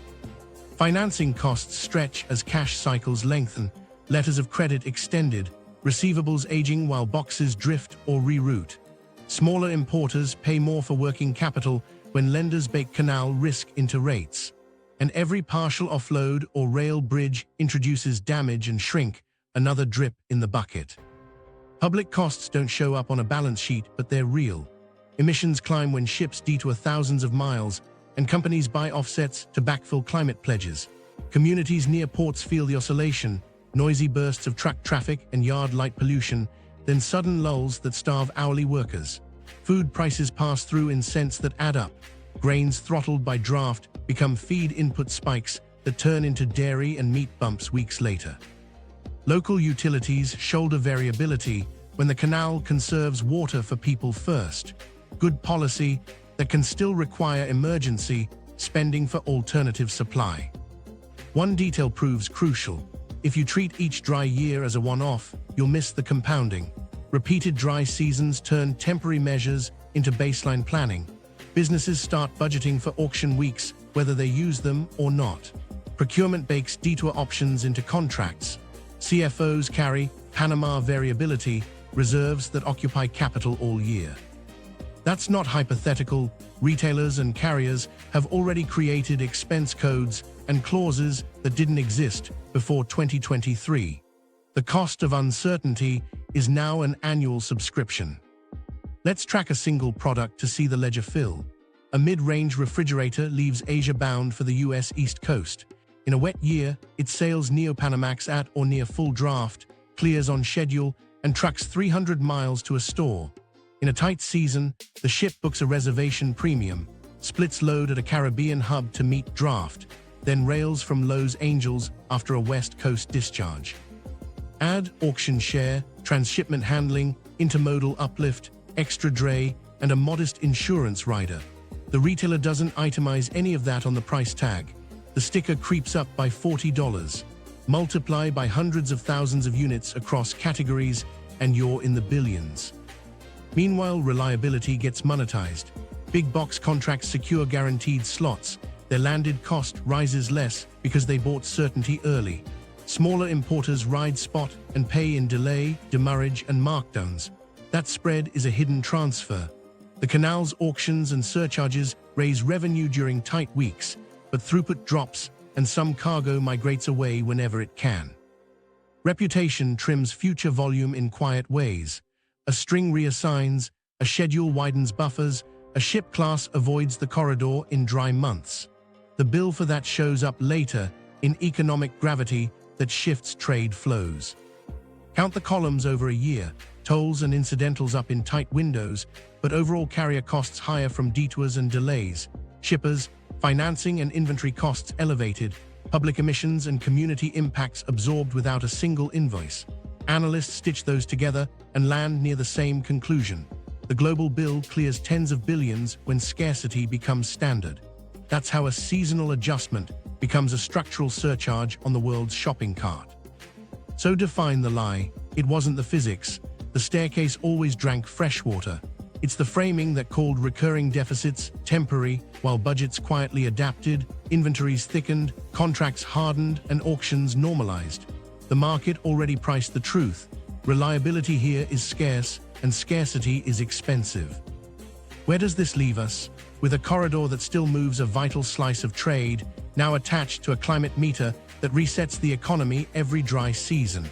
Financing costs stretch as cash cycles lengthen, letters of credit extended, receivables aging while boxes drift or reroute. Smaller importers pay more for working capital when lenders bake canal risk into rates. And every partial offload or rail bridge introduces damage and shrink, another drip in the bucket. Public costs don't show up on a balance sheet, but they're real. Emissions climb when ships detour thousands of miles, and companies buy offsets to backfill climate pledges. Communities near ports feel the oscillation, noisy bursts of truck traffic and yard light pollution, then sudden lulls that starve hourly workers. Food prices pass through in cents that add up. Grains throttled by draft become feed input spikes that turn into dairy and meat bumps weeks later. Local utilities shoulder variability when the canal conserves water for people first. Good policy that can still require emergency spending for alternative supply. One detail proves crucial. If you treat each dry year as a one-off, you'll miss the compounding. Repeated dry seasons turn temporary measures into baseline planning. Businesses start budgeting for auction weeks, whether they use them or not. Procurement bakes detour options into contracts. CFOs carry Panama variability, reserves that occupy capital all year. That's not hypothetical. Retailers and carriers have already created expense codes and clauses that didn't exist before 2023. The cost of uncertainty is now an annual subscription. Let's track a single product to see the ledger fill. A mid-range refrigerator leaves Asia bound for the US East Coast. In a wet year, it sails Neo-Panamax at or near full draft, clears on schedule, and trucks 300 miles to a store. In a tight season, the ship books a reservation premium, splits load at a Caribbean hub to meet draft, then rails from Los Angeles after a West Coast discharge. Add auction share, transshipment handling, intermodal uplift, extra dray, and a modest insurance rider. The retailer doesn't itemize any of that on the price tag. The sticker creeps up by $40. Multiply by hundreds of thousands of units across categories, and you're in the billions. Meanwhile, reliability gets monetized. Big box contracts secure guaranteed slots. Their landed cost rises less because they bought certainty early. Smaller importers ride spot and pay in delay, demurrage, and markdowns. That spread is a hidden transfer. The canal's auctions and surcharges raise revenue during tight weeks, but throughput drops and some cargo migrates away whenever it can. Reputation trims future volume in quiet ways. A string reassigns, a schedule widens buffers, a ship class avoids the corridor in dry months. The bill for that shows up later in economic gravity that shifts trade flows. Count the columns over a year, tolls and incidentals up in tight windows, but overall carrier costs higher from detours and delays. Shippers, financing and inventory costs elevated, public emissions and community impacts absorbed without a single invoice. Analysts stitch those together and land near the same conclusion. The global bill clears tens of billions when scarcity becomes standard. That's how a seasonal adjustment becomes a structural surcharge on the world's shopping cart. So define the lie. It wasn't the physics. The staircase always drank fresh water. It's the framing that called recurring deficits temporary, while budgets quietly adapted, inventories thickened, contracts hardened, and auctions normalized. The market already priced the truth. Reliability here is scarce, and scarcity is expensive. Where does this leave us? with a corridor that still moves a vital slice of trade, now attached to a climate meter that resets the economy every dry season.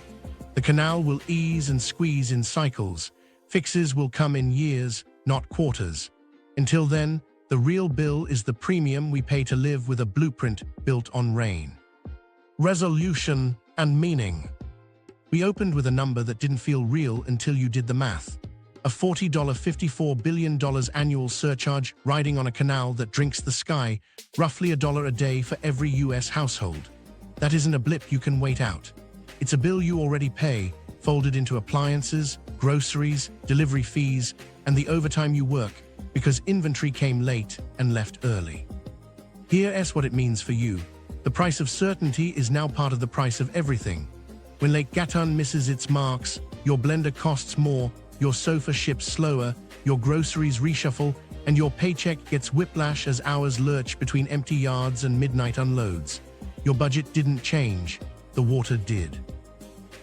The canal will ease and squeeze in cycles. Fixes will come in years, not quarters. Until then, the real bill is the premium we pay to live with a blueprint built on rain. Resolution and meaning. We opened with a number that didn't feel real until you did the math. A $54 billion annual surcharge riding on a canal that drinks the sky, roughly $1 a day for every US household. That isn't a blip you can wait out. It's a bill you already pay, folded into appliances, groceries, delivery fees, and the overtime you work because inventory came late and left early. Here's what it means for you. The price of certainty is now part of the price of everything. When Lake Gatún misses its marks, your blender costs more, your sofa ships slower, your groceries reshuffle, and your paycheck gets whiplash as hours lurch between empty yards and midnight unloads. Your budget didn't change, the water did.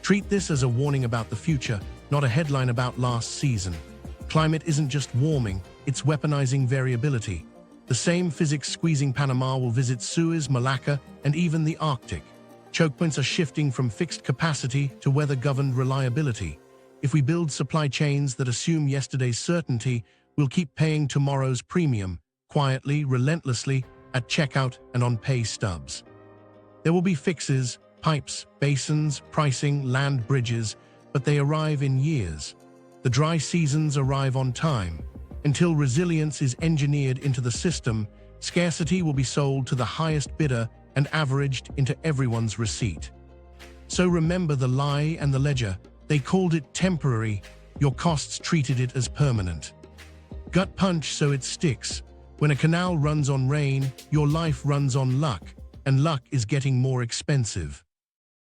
Treat this as a warning about the future, not a headline about last season. Climate isn't just warming, it's weaponizing variability. The same physics squeezing Panama will visit Suez, Malacca, and even the Arctic. Choke points are shifting from fixed capacity to weather-governed reliability. If we build supply chains that assume yesterday's certainty, we'll keep paying tomorrow's premium, quietly, relentlessly, at checkout and on pay stubs. There will be fixes, pipes, basins, pricing, land bridges, but they arrive in years. The dry seasons arrive on time. Until resilience is engineered into the system, scarcity will be sold to the highest bidder and averaged into everyone's receipt. So remember the lie and the ledger. They called it temporary, your costs treated it as permanent. Gut punch so it sticks. When a canal runs on rain, your life runs on luck, and luck is getting more expensive.